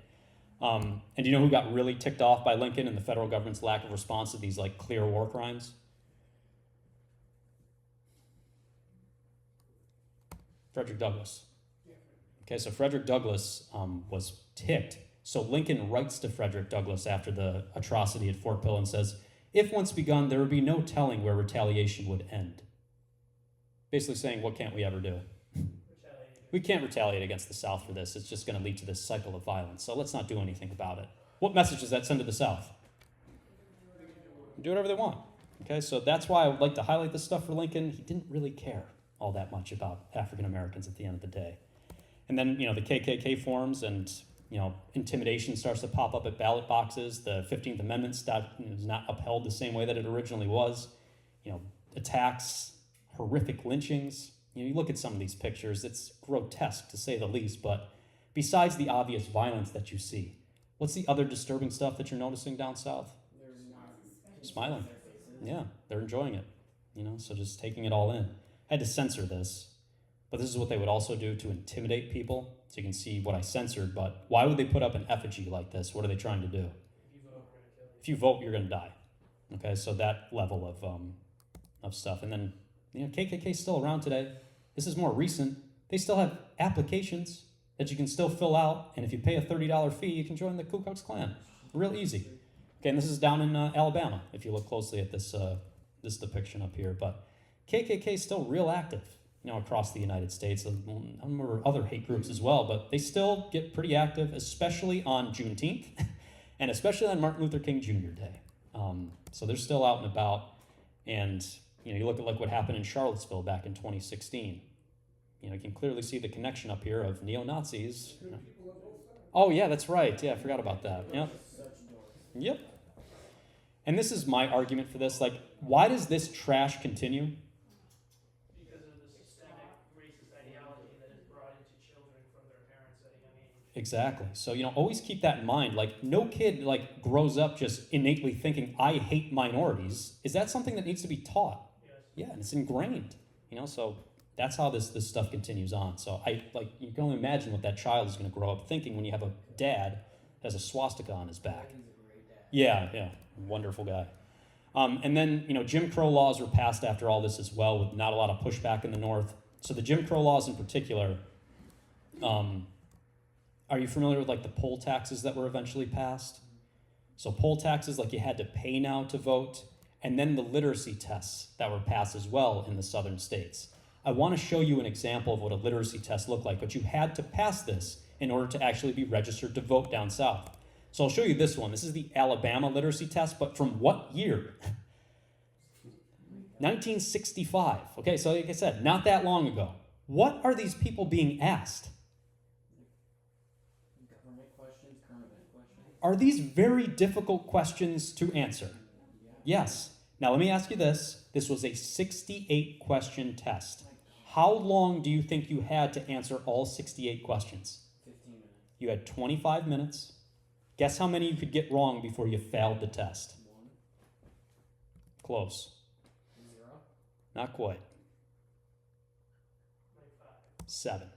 And do you know who got really ticked off by Lincoln and the federal government's lack of response to these like clear war crimes? Frederick Douglass. Okay, so Frederick Douglass was ticked. So Lincoln writes to Frederick Douglass after the atrocity at Fort Pillow and says, "If once begun, there would be no telling where retaliation would end." Basically saying, what can't we ever do? We can't retaliate against the South for this. It's just going to lead to this cycle of violence. So let's not do anything about it. What message does that send to the South? Do whatever they want. Okay, so that's why I would like to highlight this stuff for Lincoln. He didn't really care all that much about African Americans at the end of the day. And then, the KKK forms and, intimidation starts to pop up at ballot boxes. The 15th Amendment is not upheld the same way that it originally was. Attacks, horrific lynchings. You look at some of these pictures, it's grotesque to say the least, but besides the obvious violence that you see, what's the other disturbing stuff that you're noticing down south? They're not Smiling. their faces. Yeah, they're enjoying it, so just taking it all in. I had to censor this, but this is what they would also do to intimidate people, so you can see what I censored, but why would they put up an effigy like this? What are they trying to do? If you vote, you're going to die. Okay, so that level of stuff. And then, KKK is still around today. This is more recent. They still have applications that you can still fill out, and if you pay a $30 fee, you can join the Ku Klux Klan. Real easy. Okay, and this is down in Alabama, if you look closely at this depiction up here. But KKK is still real active, across the United States. I remember other hate groups as well, but they still get pretty active, especially on Juneteenth, and especially on Martin Luther King Jr. Day. So they're still out and about, and you look at what happened in Charlottesville back in 2016. You can clearly see the connection up here of neo-Nazis. Oh yeah, that's right. Yeah, I forgot about that. Yep. Yep. And this is my argument for this. Why does this trash continue? Because of the systemic racist ideology that is brought into children from their parents at a young age. Exactly. So, always keep that in mind. No kid, grows up just innately thinking, I hate minorities. Is that something that needs to be taught? Yes. Yeah, and it's ingrained, so that's how this stuff continues on. So you can only imagine what that child is going to grow up thinking when you have a dad that has a swastika on his back. He's a great dad. Yeah, wonderful guy. And then, Jim Crow laws were passed after all this as well, with not a lot of pushback in the North. So the Jim Crow laws in particular, are you familiar with the poll taxes that were eventually passed? So poll taxes, you had to pay now to vote, and then the literacy tests that were passed as well in the southern states. I want to show you an example of what a literacy test looked like, but you had to pass this in order to actually be registered to vote down south. So I'll show you this one. This is the Alabama literacy test, but from what year? 1965. Okay, so like I said, not that long ago. What are these people being asked? Government questions, current event questions. Are these very difficult questions to answer? Yes. Now let me ask you this. This was a 68-question test. How long do you think you had to answer all 68 questions? 15 minutes. You had 25 minutes. Guess how many you could get wrong before you failed the test? 1, Close. 0. Not quite. 5. 7.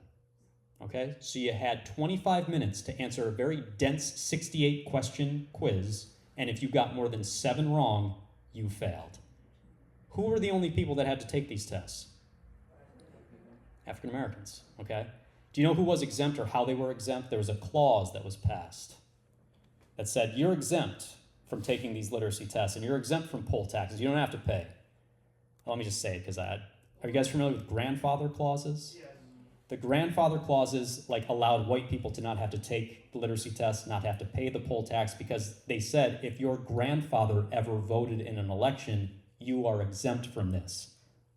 Okay, so you had 25 minutes to answer a very dense 68-question quiz, and if you got more than 7 wrong, you failed. Who were the only people that had to take these tests? African Americans, okay? Do you know who was exempt or how they were exempt? There was a clause that was passed that said, you're exempt from taking these literacy tests, and you're exempt from poll taxes. You don't have to pay. Well, let me just say it, because are you guys familiar with grandfather clauses? Yes. The grandfather clauses allowed white people to not have to take the literacy test, not have to pay the poll tax, because they said if your grandfather ever voted in an election, you are exempt from this.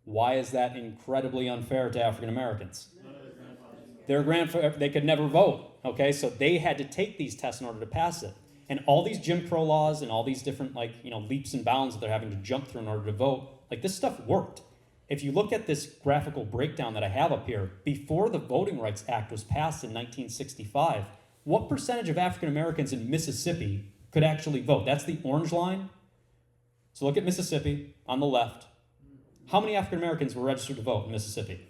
Why is that incredibly unfair to African Americans? Their grandfather, they could never vote, okay? So they had to take these tests in order to pass it. And all these Jim Crow laws and all these different leaps and bounds that they're having to jump through in order to vote, this stuff worked. If you look at this graphical breakdown that I have up here, before the Voting Rights Act was passed in 1965, What percentage of African Americans in Mississippi could actually vote? That's the orange line. So look at Mississippi on the left. How many African Americans were registered to vote in Mississippi?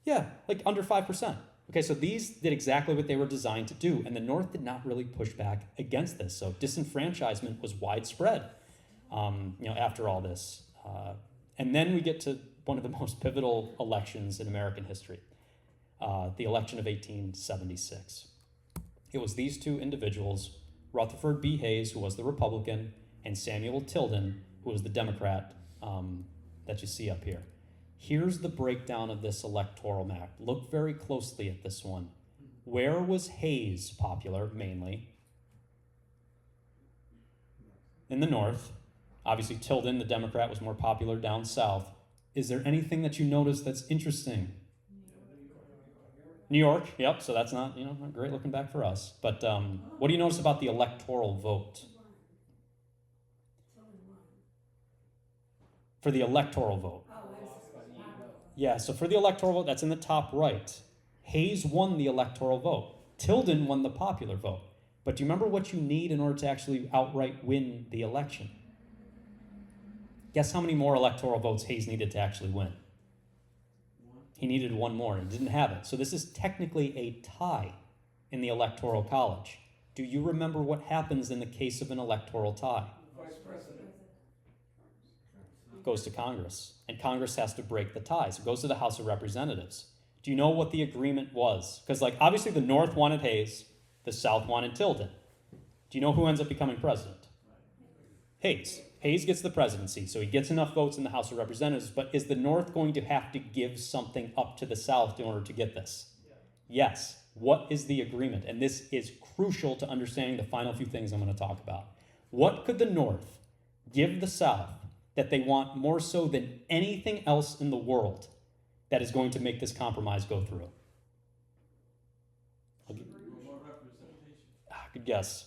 Yeah, like under 5%. Okay, so these did exactly what they were designed to do, and the North did not really push back against this. So disenfranchisement was widespread, after all this. And then we get to one of the most pivotal elections in American history, the election of 1876. It was these two individuals, Rutherford B. Hayes, who was the Republican, and Samuel Tilden, who was the Democrat, that you see up here. Here's the breakdown of this electoral map. Look very closely at this one. Where was Hayes popular, mainly? In the North. Obviously, Tilden, the Democrat, was more popular down south. Is there anything that you notice that's interesting? New York, yep, so that's not, not great looking back for us. But what do you notice about the electoral vote? For the electoral vote. Yeah, so for the electoral vote, that's in the top right. Hayes won the electoral vote. Tilden won the popular vote. But do you remember what you need in order to actually outright win the election? Guess how many more electoral votes Hayes needed to actually win? He needed one more, and he didn't have it. So this is technically a tie in the Electoral College. Do you remember what happens in the case of an electoral tie? Vice President. Goes to Congress, and Congress has to break the ties. It goes to the House of Representatives. Do you know what the agreement was? Because, obviously the North wanted Hayes, the South wanted Tilden. Do you know who ends up becoming president? Hayes. Hayes gets the presidency, so he gets enough votes in the House of Representatives, but is the North going to have to give something up to the South in order to get this? Yes. What is the agreement? And this is crucial to understanding the final few things I'm going to talk about. What could the North give the South that they want more so than anything else in the world that is going to make this compromise go through? Good guess.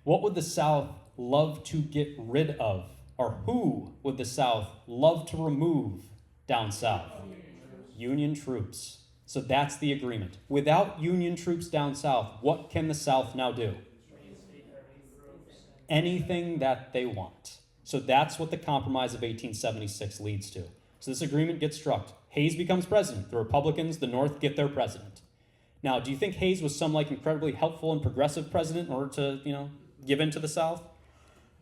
What would the South love to get rid of? Or who would the South love to remove down south? Union troops. So that's the agreement. Without Union troops down south, what can the South now do? Anything that they want. So that's what the Compromise of 1876 leads to. So this agreement gets struck. Hayes becomes president. The Republicans, the North, get their president. Now, do you think Hayes was some incredibly helpful and progressive president in order to, give in to the South?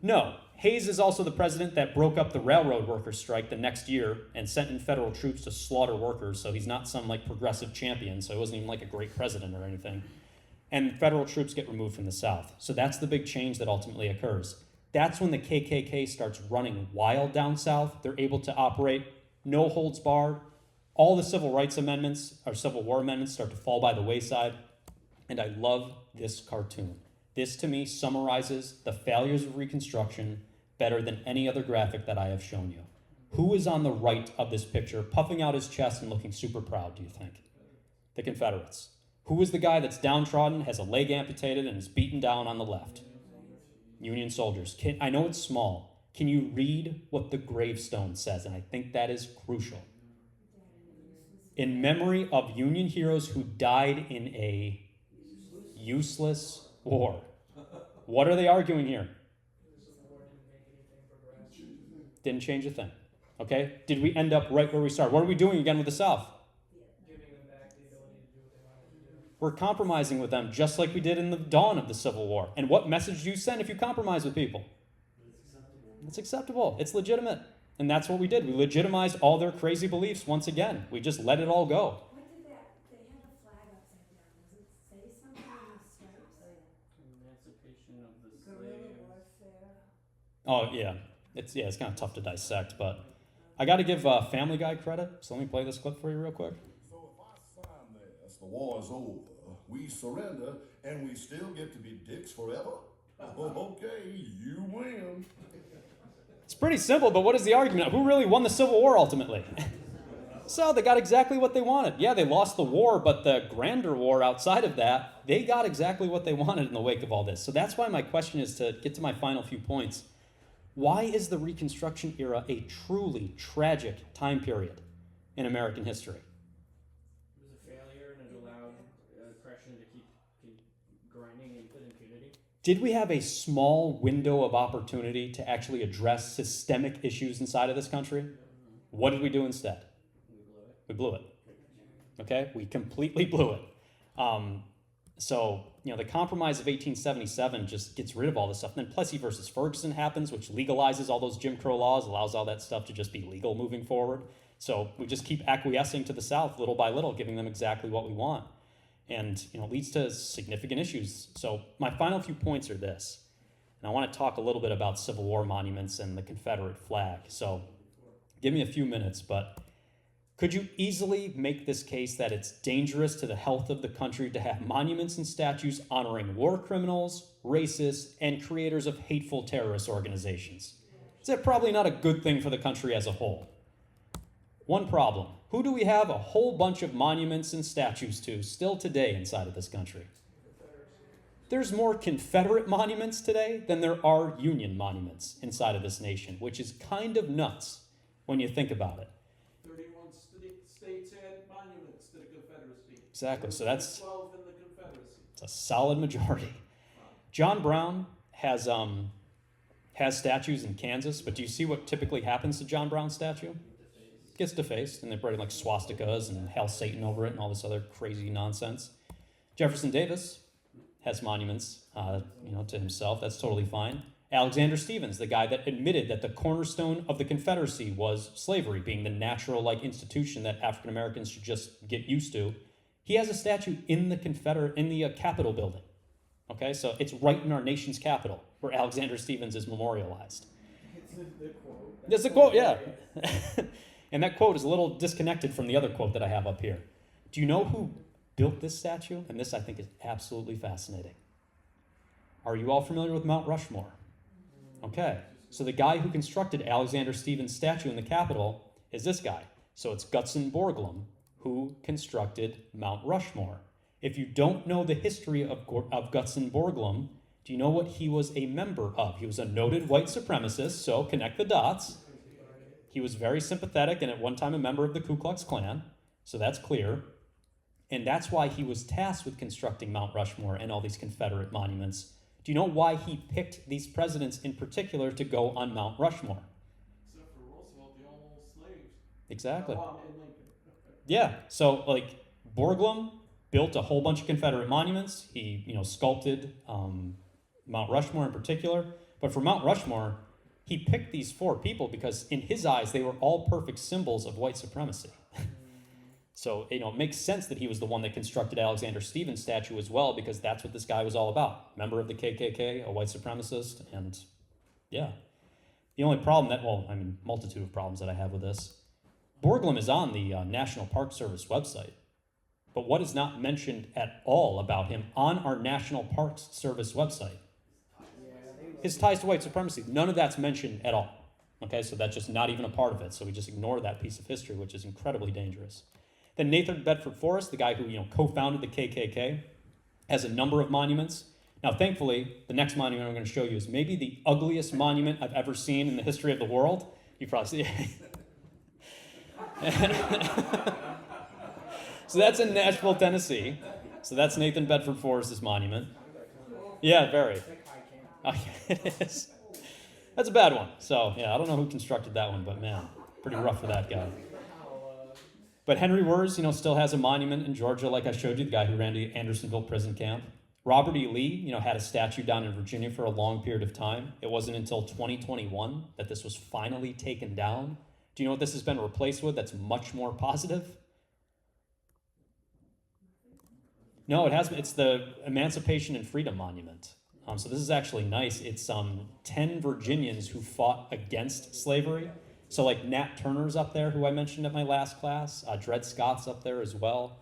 No. Hayes is also the president that broke up the railroad workers' strike the next year and sent in federal troops to slaughter workers, so he's not some progressive champion, so he wasn't even a great president or anything. And federal troops get removed from the South. So that's the big change that ultimately occurs. That's when the KKK starts running wild down south. They're able to operate, no holds barred. All the civil rights amendments, or Civil War amendments, start to fall by the wayside. And I love this cartoon. This, to me, summarizes the failures of Reconstruction better than any other graphic that I have shown you. Who is on the right of this picture, puffing out his chest and looking super proud, do you think? The Confederates. Who is the guy that's downtrodden, has a leg amputated, and is beaten down on the left? Union soldiers. I know it's small. Can you read what the gravestone says? And I think that is crucial. In memory of Union heroes who died in a useless war. What are they arguing here? Didn't change a thing. Okay? Did we end up right where we started? What are we doing again with the South? Giving them back the ability to do what they wanted to do. We're compromising with them just like we did in the dawn of the Civil War. And what message do you send if you compromise with people? It's acceptable. It's legitimate. And that's what we did. We legitimized all their crazy beliefs once again. We just let it all go. What did they had a flag upside down, does it say something in the stripes? Emancipation of the Guerrilla slave. warfare. Oh, yeah. It's kind of tough to dissect, but I got to give Family Guy credit. So let me play this clip for you real quick. So if I sign this, the war is over, we surrender, and we still get to be dicks forever? Okay, you win. It's pretty simple, but what is the argument? Who really won the Civil War ultimately? So they got exactly what they wanted. Yeah, they lost the war, but the grander war outside of that, they got exactly what they wanted in the wake of all this. So that's why my question is, to get to my final few points, why is the Reconstruction era a truly tragic time period in American history? It was a failure and it allowed oppression to Did we have a small window of opportunity to actually address systemic issues inside of this country? What did we do instead? We blew it. Okay, we completely blew it. So, the Compromise of 1877 just gets rid of all this stuff. And then Plessy versus Ferguson happens, which legalizes all those Jim Crow laws, allows all that stuff to just be legal moving forward. So we just keep acquiescing to the South little by little, giving them exactly what we want. And, leads to significant issues. So my final few points are this. And I want to talk a little bit about Civil War monuments and the Confederate flag. So give me a few minutes, but could you easily make this case that it's dangerous to the health of the country to have monuments and statues honoring war criminals, racists, and creators of hateful terrorist organizations? Is that probably not a good thing for the country as a whole? One problem. Who do we have a whole bunch of monuments and statues to still today inside of this country? There's more Confederate monuments today than there are Union monuments inside of this nation, which is kind of nuts when you think about it. 31 states had monuments to the Confederacy. Exactly, so that's 12 in the Confederacy. it's a solid majority. John Brown has statues in Kansas, but do you see what typically happens to John Brown's statue? It gets defaced, and they're putting like swastikas and Hail Satan over it and all this other crazy nonsense. Jefferson Davis has monuments, to himself. That's totally fine. Alexander Stephens, the guy that admitted that the cornerstone of the Confederacy was slavery, being the natural institution that African Americans should just get used to. He has a statue in the Capitol building. Okay, so it's right in our nation's capital where Alexander Stephens is memorialized. It's the quote. It's a quote, yeah. And that quote is a little disconnected from the other quote that I have up here. Do you know who built this statue? And this, I think, is absolutely fascinating. Are you all familiar with Mount Rushmore? Okay, so the guy who constructed Alexander Stephens' statue in the Capitol is this guy. So it's Gutzon Borglum who constructed Mount Rushmore. If you don't know the history of Gutzon Borglum, do you know what he was a member of? He was a noted white supremacist, so connect the dots. He was very sympathetic and at one time a member of the Ku Klux Klan, so that's clear. And that's why he was tasked with constructing Mount Rushmore and all these Confederate monuments. Do you know why he picked these presidents in particular to go on Mount Rushmore? Except for Roosevelt, they almost slaves. Exactly. And Lincoln. Yeah, so Borglum built a whole bunch of Confederate monuments. He, sculpted Mount Rushmore in particular. But for Mount Rushmore, he picked these 4 people because in his eyes, they were all perfect symbols of white supremacy. So, it makes sense that he was the one that constructed Alexander Stephens' statue as well, because that's what this guy was all about. Member of the KKK, a white supremacist, and yeah. The only problem multitude of problems that I have with this. Borglum is on the National Park Service website, but what is not mentioned at all about him on our National Parks Service website? His ties to white supremacy. None of that's mentioned at all. Okay, so that's just not even a part of it. So we just ignore that piece of history, which is incredibly dangerous. Then Nathan Bedford Forrest, the guy who co-founded the KKK, has a number of monuments. Now, thankfully, the next monument I'm going to show you is maybe the ugliest monument I've ever seen in the history of the world. You probably see it. So that's in Nashville, Tennessee. So that's Nathan Bedford Forrest's monument. Yeah, very. It is. That's a bad one. So, yeah, I don't know who constructed that one, but man, pretty rough for that guy. But Henry Wurz, still has a monument in Georgia, like I showed you, the guy who ran the Andersonville prison camp. Robert E. Lee, had a statue down in Virginia for a long period of time. It wasn't until 2021 that this was finally taken down. Do you know what this has been replaced with that's much more positive? No, it has. It's the Emancipation and Freedom Monument. So this is actually nice. It's 10 Virginians who fought against slavery. So Nat Turner's up there, who I mentioned at my last class. Dred Scott's up there as well.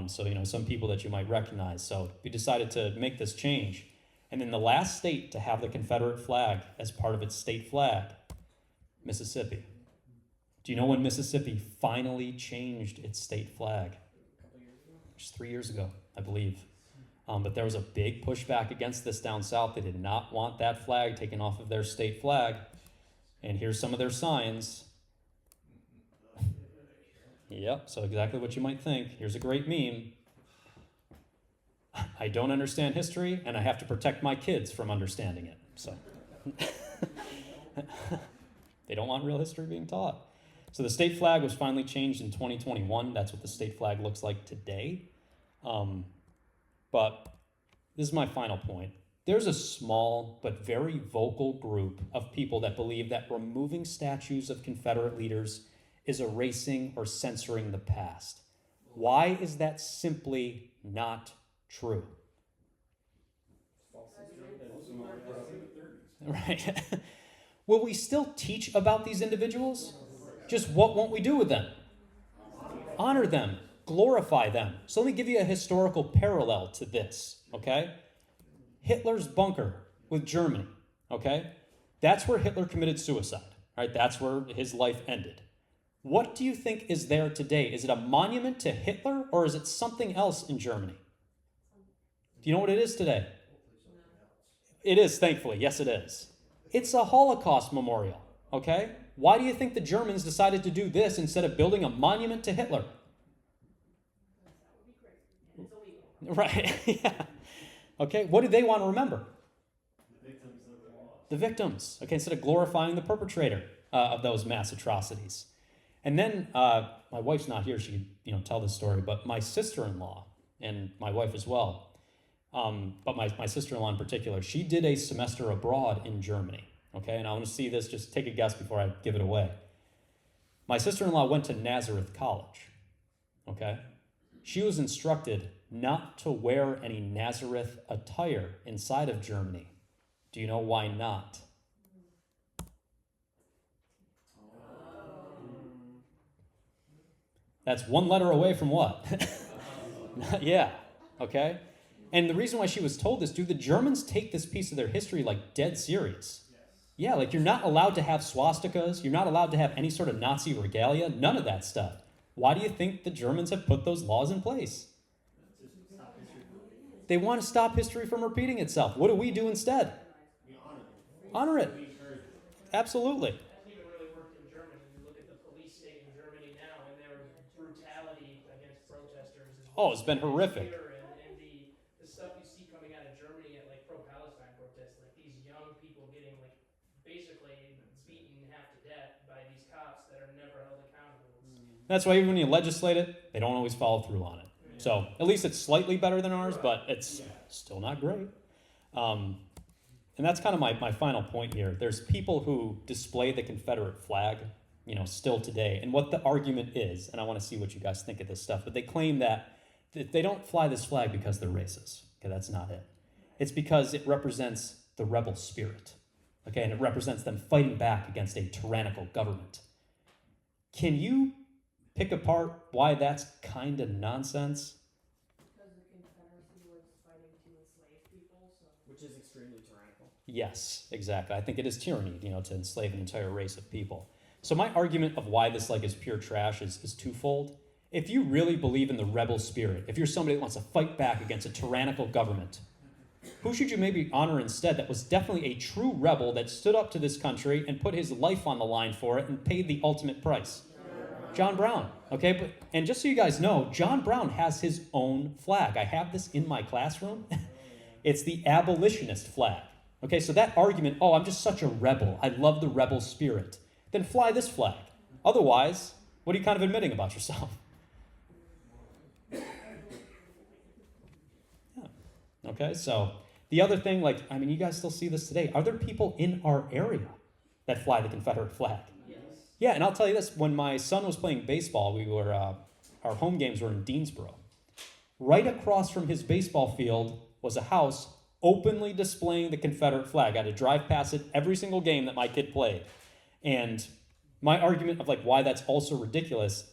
So some people that you might recognize. So we decided to make this change. And then the last state to have the Confederate flag as part of its state flag, Mississippi. Do you know when Mississippi finally changed its state flag? Just 3 years ago, I believe. But there was a big pushback against this down south. They did not want that flag taken off of their state flag. And here's some of their signs. Yep, so exactly what you might think. Here's a great meme. I don't understand history, and I have to protect my kids from understanding it. So they don't want real history being taught. So the state flag was finally changed in 2021. That's what the state flag looks like today. But this is my final point. There's a small but very vocal group of people that believe that removing statues of Confederate leaders is erasing or censoring the past. Why is that simply not true? Right. Will we still teach about these individuals? Just what won't we do with them? Honor them, glorify them. So let me give you a historical parallel to this, okay? Hitler's bunker with Germany, okay? That's where Hitler committed suicide, right? That's where his life ended. What do you think is there today? Is it a monument to Hitler or is it something else in Germany? Do you know what it is today? It is, thankfully. Yes, it is. It's a Holocaust memorial, okay? Why do you think the Germans decided to do this instead of building a monument to Hitler? Right, yeah. Okay, what do they want to remember? The victims of the law. The victims, okay, instead of glorifying the perpetrator of those mass atrocities. And then, my wife's not here, she could, tell this story, but my sister-in-law, and my wife as well, but my sister-in-law in particular, she did a semester abroad in Germany, okay? And I want to see this, just take a guess before I give it away. My sister-in-law went to Nazareth College, okay? She was instructed not to wear any Nazareth attire inside of Germany. Do you know why not? That's one letter away from what? Yeah, okay? And the reason why she was told this, do the Germans take this piece of their history like dead serious? Yes. Yeah, like you're not allowed to have swastikas, you're not allowed to have any sort of Nazi regalia, none of that stuff. Why do you think the Germans have put those laws in place? To stop history from repeating. They want to stop history from repeating itself. What do we do instead? We honor them. Honor it. We encourage it. Absolutely. That hasn't even really worked in Germany. You look at the police state in Germany now and their brutality against protesters. Oh, it's been horrific. And the stuff you see coming out of Germany at like pro-Palestine protests, like these young people getting like basically beaten half to death by these cops that are never held accountable. That's why even when you legislate it, they don't always follow through on it. So at least it's slightly better than ours, but it's still not great. And that's kind of my final point here. There's people who display the Confederate flag, still today. And what the argument is, and I want to see what you guys think of this stuff, but they claim that they don't fly this flag because they're racist. Okay, that's not it. It's because it represents the rebel spirit. Okay, and it represents them fighting back against a tyrannical government. Can you pick apart why that's kind of nonsense? Because the Confederacy was fighting to enslave people, so. Which is extremely tyrannical. Yes, exactly. I think it is tyranny, to enslave an entire race of people. So my argument of why this is pure trash is twofold. If you really believe in the rebel spirit, if you're somebody that wants to fight back against a tyrannical government, who should you maybe honor instead that was definitely a true rebel that stood up to this country and put his life on the line for it and paid the ultimate price? John Brown, okay? And just so you guys know, John Brown has his own flag. I have this in my classroom. It's the abolitionist flag. Okay, so that argument, I'm just such a rebel. I love the rebel spirit. Then fly this flag. Otherwise, what are you kind of admitting about yourself? Yeah. Okay, so the other thing, you guys still see this today. Are there people in our area that fly the Confederate flag? Yeah, and I'll tell you this, when my son was playing baseball, our home games were in Deansboro. Right across from his baseball field was a house openly displaying the Confederate flag. I had to drive past it every single game that my kid played. And my argument of why that's also ridiculous,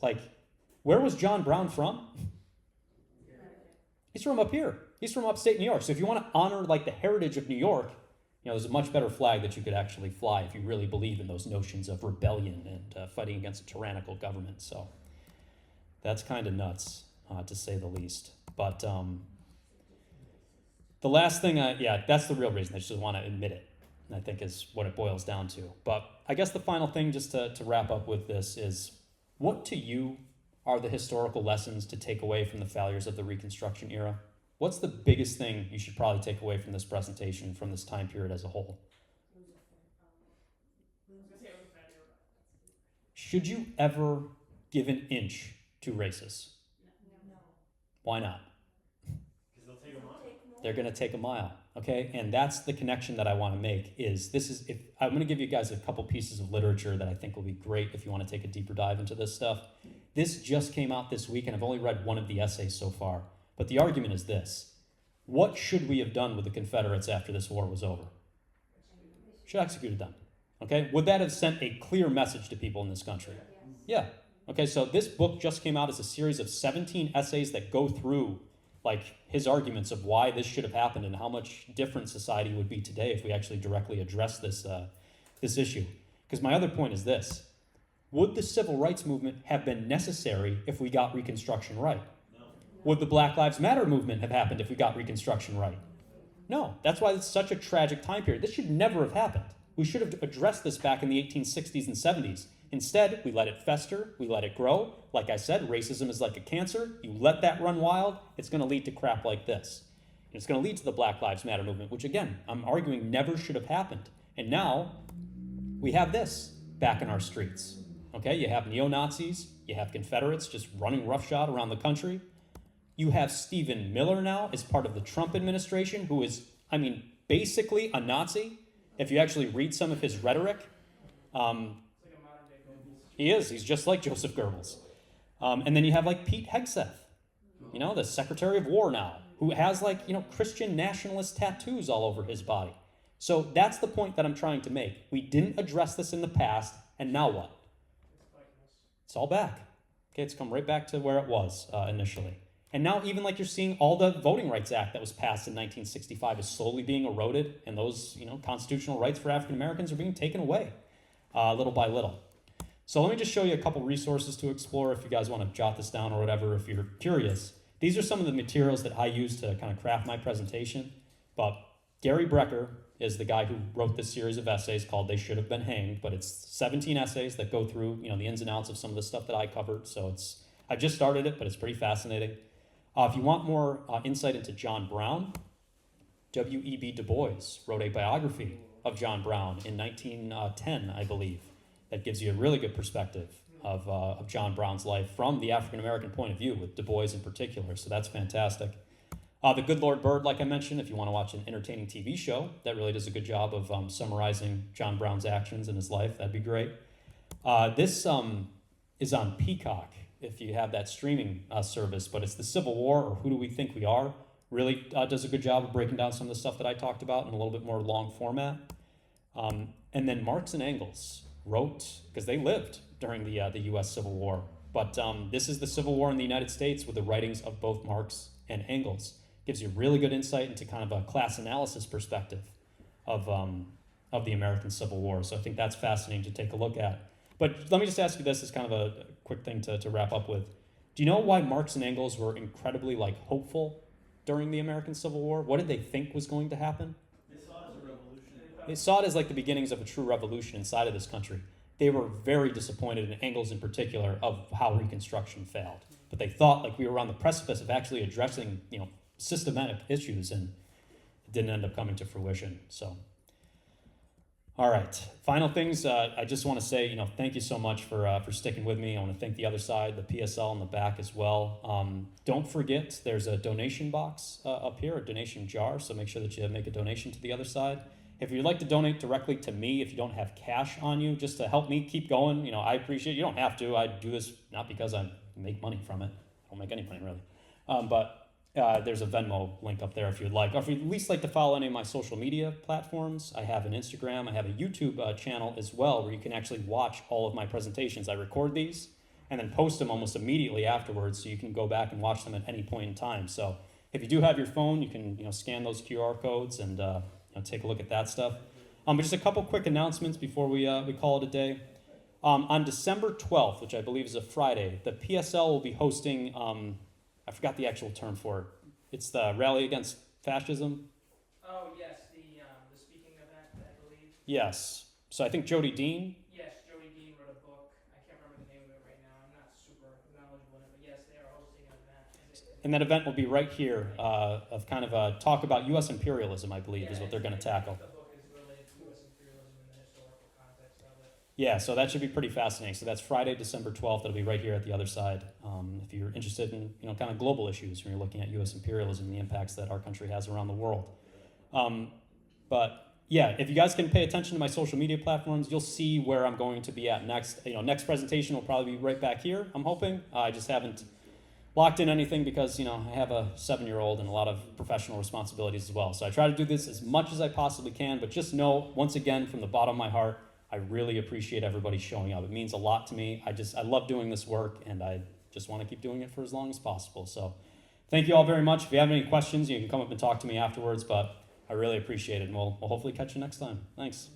where was John Brown from? He's from up here. He's from upstate New York. So if you want to honor the heritage of New York, there's a much better flag that you could actually fly if you really believe in those notions of rebellion and fighting against a tyrannical government. So that's kind of nuts, to say the least. But the last thing, that's the real reason. I just want to admit it, I think is what it boils down to. But I guess the final thing, just to wrap up with this, is what to you are the historical lessons to take away from the failures of the Reconstruction era? What's the biggest thing you should probably take away from this presentation, from this time period as a whole? Should you ever give an inch to racists? Why not? Because they'll take a mile. They're going to take a mile, okay? And that's the connection that I want to make. If I'm going to give you guys a couple pieces of literature that I think will be great if you want to take a deeper dive into this stuff. This just came out this week, and I've only read one of the essays so far. But the argument is this: what should we have done with the Confederates after this war was over? Should have executed them. Okay? Would that have sent a clear message to people in this country? Yeah. Okay, so this book just came out as a series of 17 essays that go through like his arguments of why this should have happened and how much different society would be today if we actually directly address this issue. Because my other point is this: would the civil rights movement have been necessary if we got Reconstruction right? No. Would the Black Lives Matter movement have happened if we got Reconstruction right? No. That's why it's such a tragic time period. This should never have happened. We should have addressed this back in the 1860s and 70s. Instead, we let it fester, we let it grow. Like I said, racism is like a cancer. You let that run wild, it's going to lead to crap like this. And it's going to lead to the Black Lives Matter movement, which again, I'm arguing never should have happened. And now, we have this back in our streets. Okay, you have neo-Nazis, you have Confederates just running roughshod around the country. You have Stephen Miller now as part of the Trump administration, who is, basically a Nazi. If you actually read some of his rhetoric, he is. He's just like Joseph Goebbels. And then you have like Pete Hegseth, the Secretary of War now, who has Christian nationalist tattoos all over his body. So that's the point that I'm trying to make. We didn't address this in the past, and now what? It's all back. Okay, it's come right back to where it was initially. And now even like you're seeing all the Voting Rights Act that was passed in 1965 is slowly being eroded, and those constitutional rights for African Americans are being taken away little by little. So let me just show you a couple resources to explore if you guys want to jot this down or whatever if you're curious. These are some of the materials that I use to kind of craft my presentation. But Gary Brecker is the guy who wrote this series of essays called They Should Have Been Hanged, but it's 17 essays that go through the ins and outs of some of the stuff that I covered. So I just started it, but it's pretty fascinating. If you want more insight into John Brown, W.E.B. Du Bois wrote a biography of John Brown in 1910, I believe, that gives you a really good perspective of John Brown's life from the African-American point of view, with Du Bois in particular, so that's fantastic. The Good Lord Bird, like I mentioned, if you want to watch an entertaining TV show that really does a good job of summarizing John Brown's actions in his life, that'd be great. This is on Peacock, if you have that streaming service, but it's The Civil War, or Who Do We Think We Are? Really does a good job of breaking down some of the stuff that I talked about in a little bit more long format. And then Marx and Engels wrote, because they lived during the U.S. Civil War, but this is the Civil War in the United States with the writings of both Marx and Engels. Gives you really good insight into kind of a class analysis perspective of the American Civil War. So I think that's fascinating to take a look at. But let me just ask you this as kind of a quick thing to wrap up with. Do you know why Marx and Engels were incredibly hopeful during the American Civil War? What did they think was going to happen? They saw it as a revolution. They saw it as the beginnings of a true revolution inside of this country. They were very disappointed, in Engels in particular, of how Reconstruction failed. But they thought we were on the precipice of actually addressing, systematic issues, and it didn't end up coming to fruition. So, all right. Final things. I just want to say, thank you so much for sticking with me. I want to thank the other side, the PSL in the back as well. Don't forget, there's a donation box up here, a donation jar. So make sure that you make a donation to the other side. If you'd like to donate directly to me, if you don't have cash on you, just to help me keep going, I appreciate it. You don't have to. I do this not because I make money from it. I don't make any money, really. But there's a Venmo link up there if you'd like. Or if you'd at least like to follow any of my social media platforms, I have an Instagram. I have a YouTube channel as well where you can actually watch all of my presentations. I record these and then post them almost immediately afterwards, so you can go back and watch them at any point in time. So if you do have your phone, you can scan those QR codes and take a look at that stuff. But just a couple quick announcements before we call it a day. On December 12th, which I believe is a Friday, the PSL will be hosting, I forgot the actual term for it. It's the Rally Against Fascism. Oh, yes, the speaking event, I believe. Yes. So I think Jody Dean. Yes, Jody Dean wrote a book. I can't remember the name of it right now. I'm not super knowledgeable in it, but yes, they are hosting an event. and that event will be right here, of kind of a talk about U.S. imperialism, I believe, is what they're going to tackle. The book is related to U.S. imperialism and the historical context of it. Yeah, so that should be pretty fascinating. So that's Friday, December 12th. It'll be right here at the other side. If you're interested in, kind of global issues when you're looking at U.S. imperialism and the impacts that our country has around the world. But yeah, if you guys can pay attention to my social media platforms, you'll see where I'm going to be at next. Next presentation will probably be right back here, I'm hoping. I just haven't locked in anything because, I have a 7-year-old and a lot of professional responsibilities as well. So I try to do this as much as I possibly can, but just know, once again, from the bottom of my heart, I really appreciate everybody showing up. It means a lot to me. I love doing this work, and I just want to keep doing it for as long as possible. So thank you all very much. If you have any questions, you can come up and talk to me afterwards, but I really appreciate it, and we'll hopefully catch you next time. Thanks.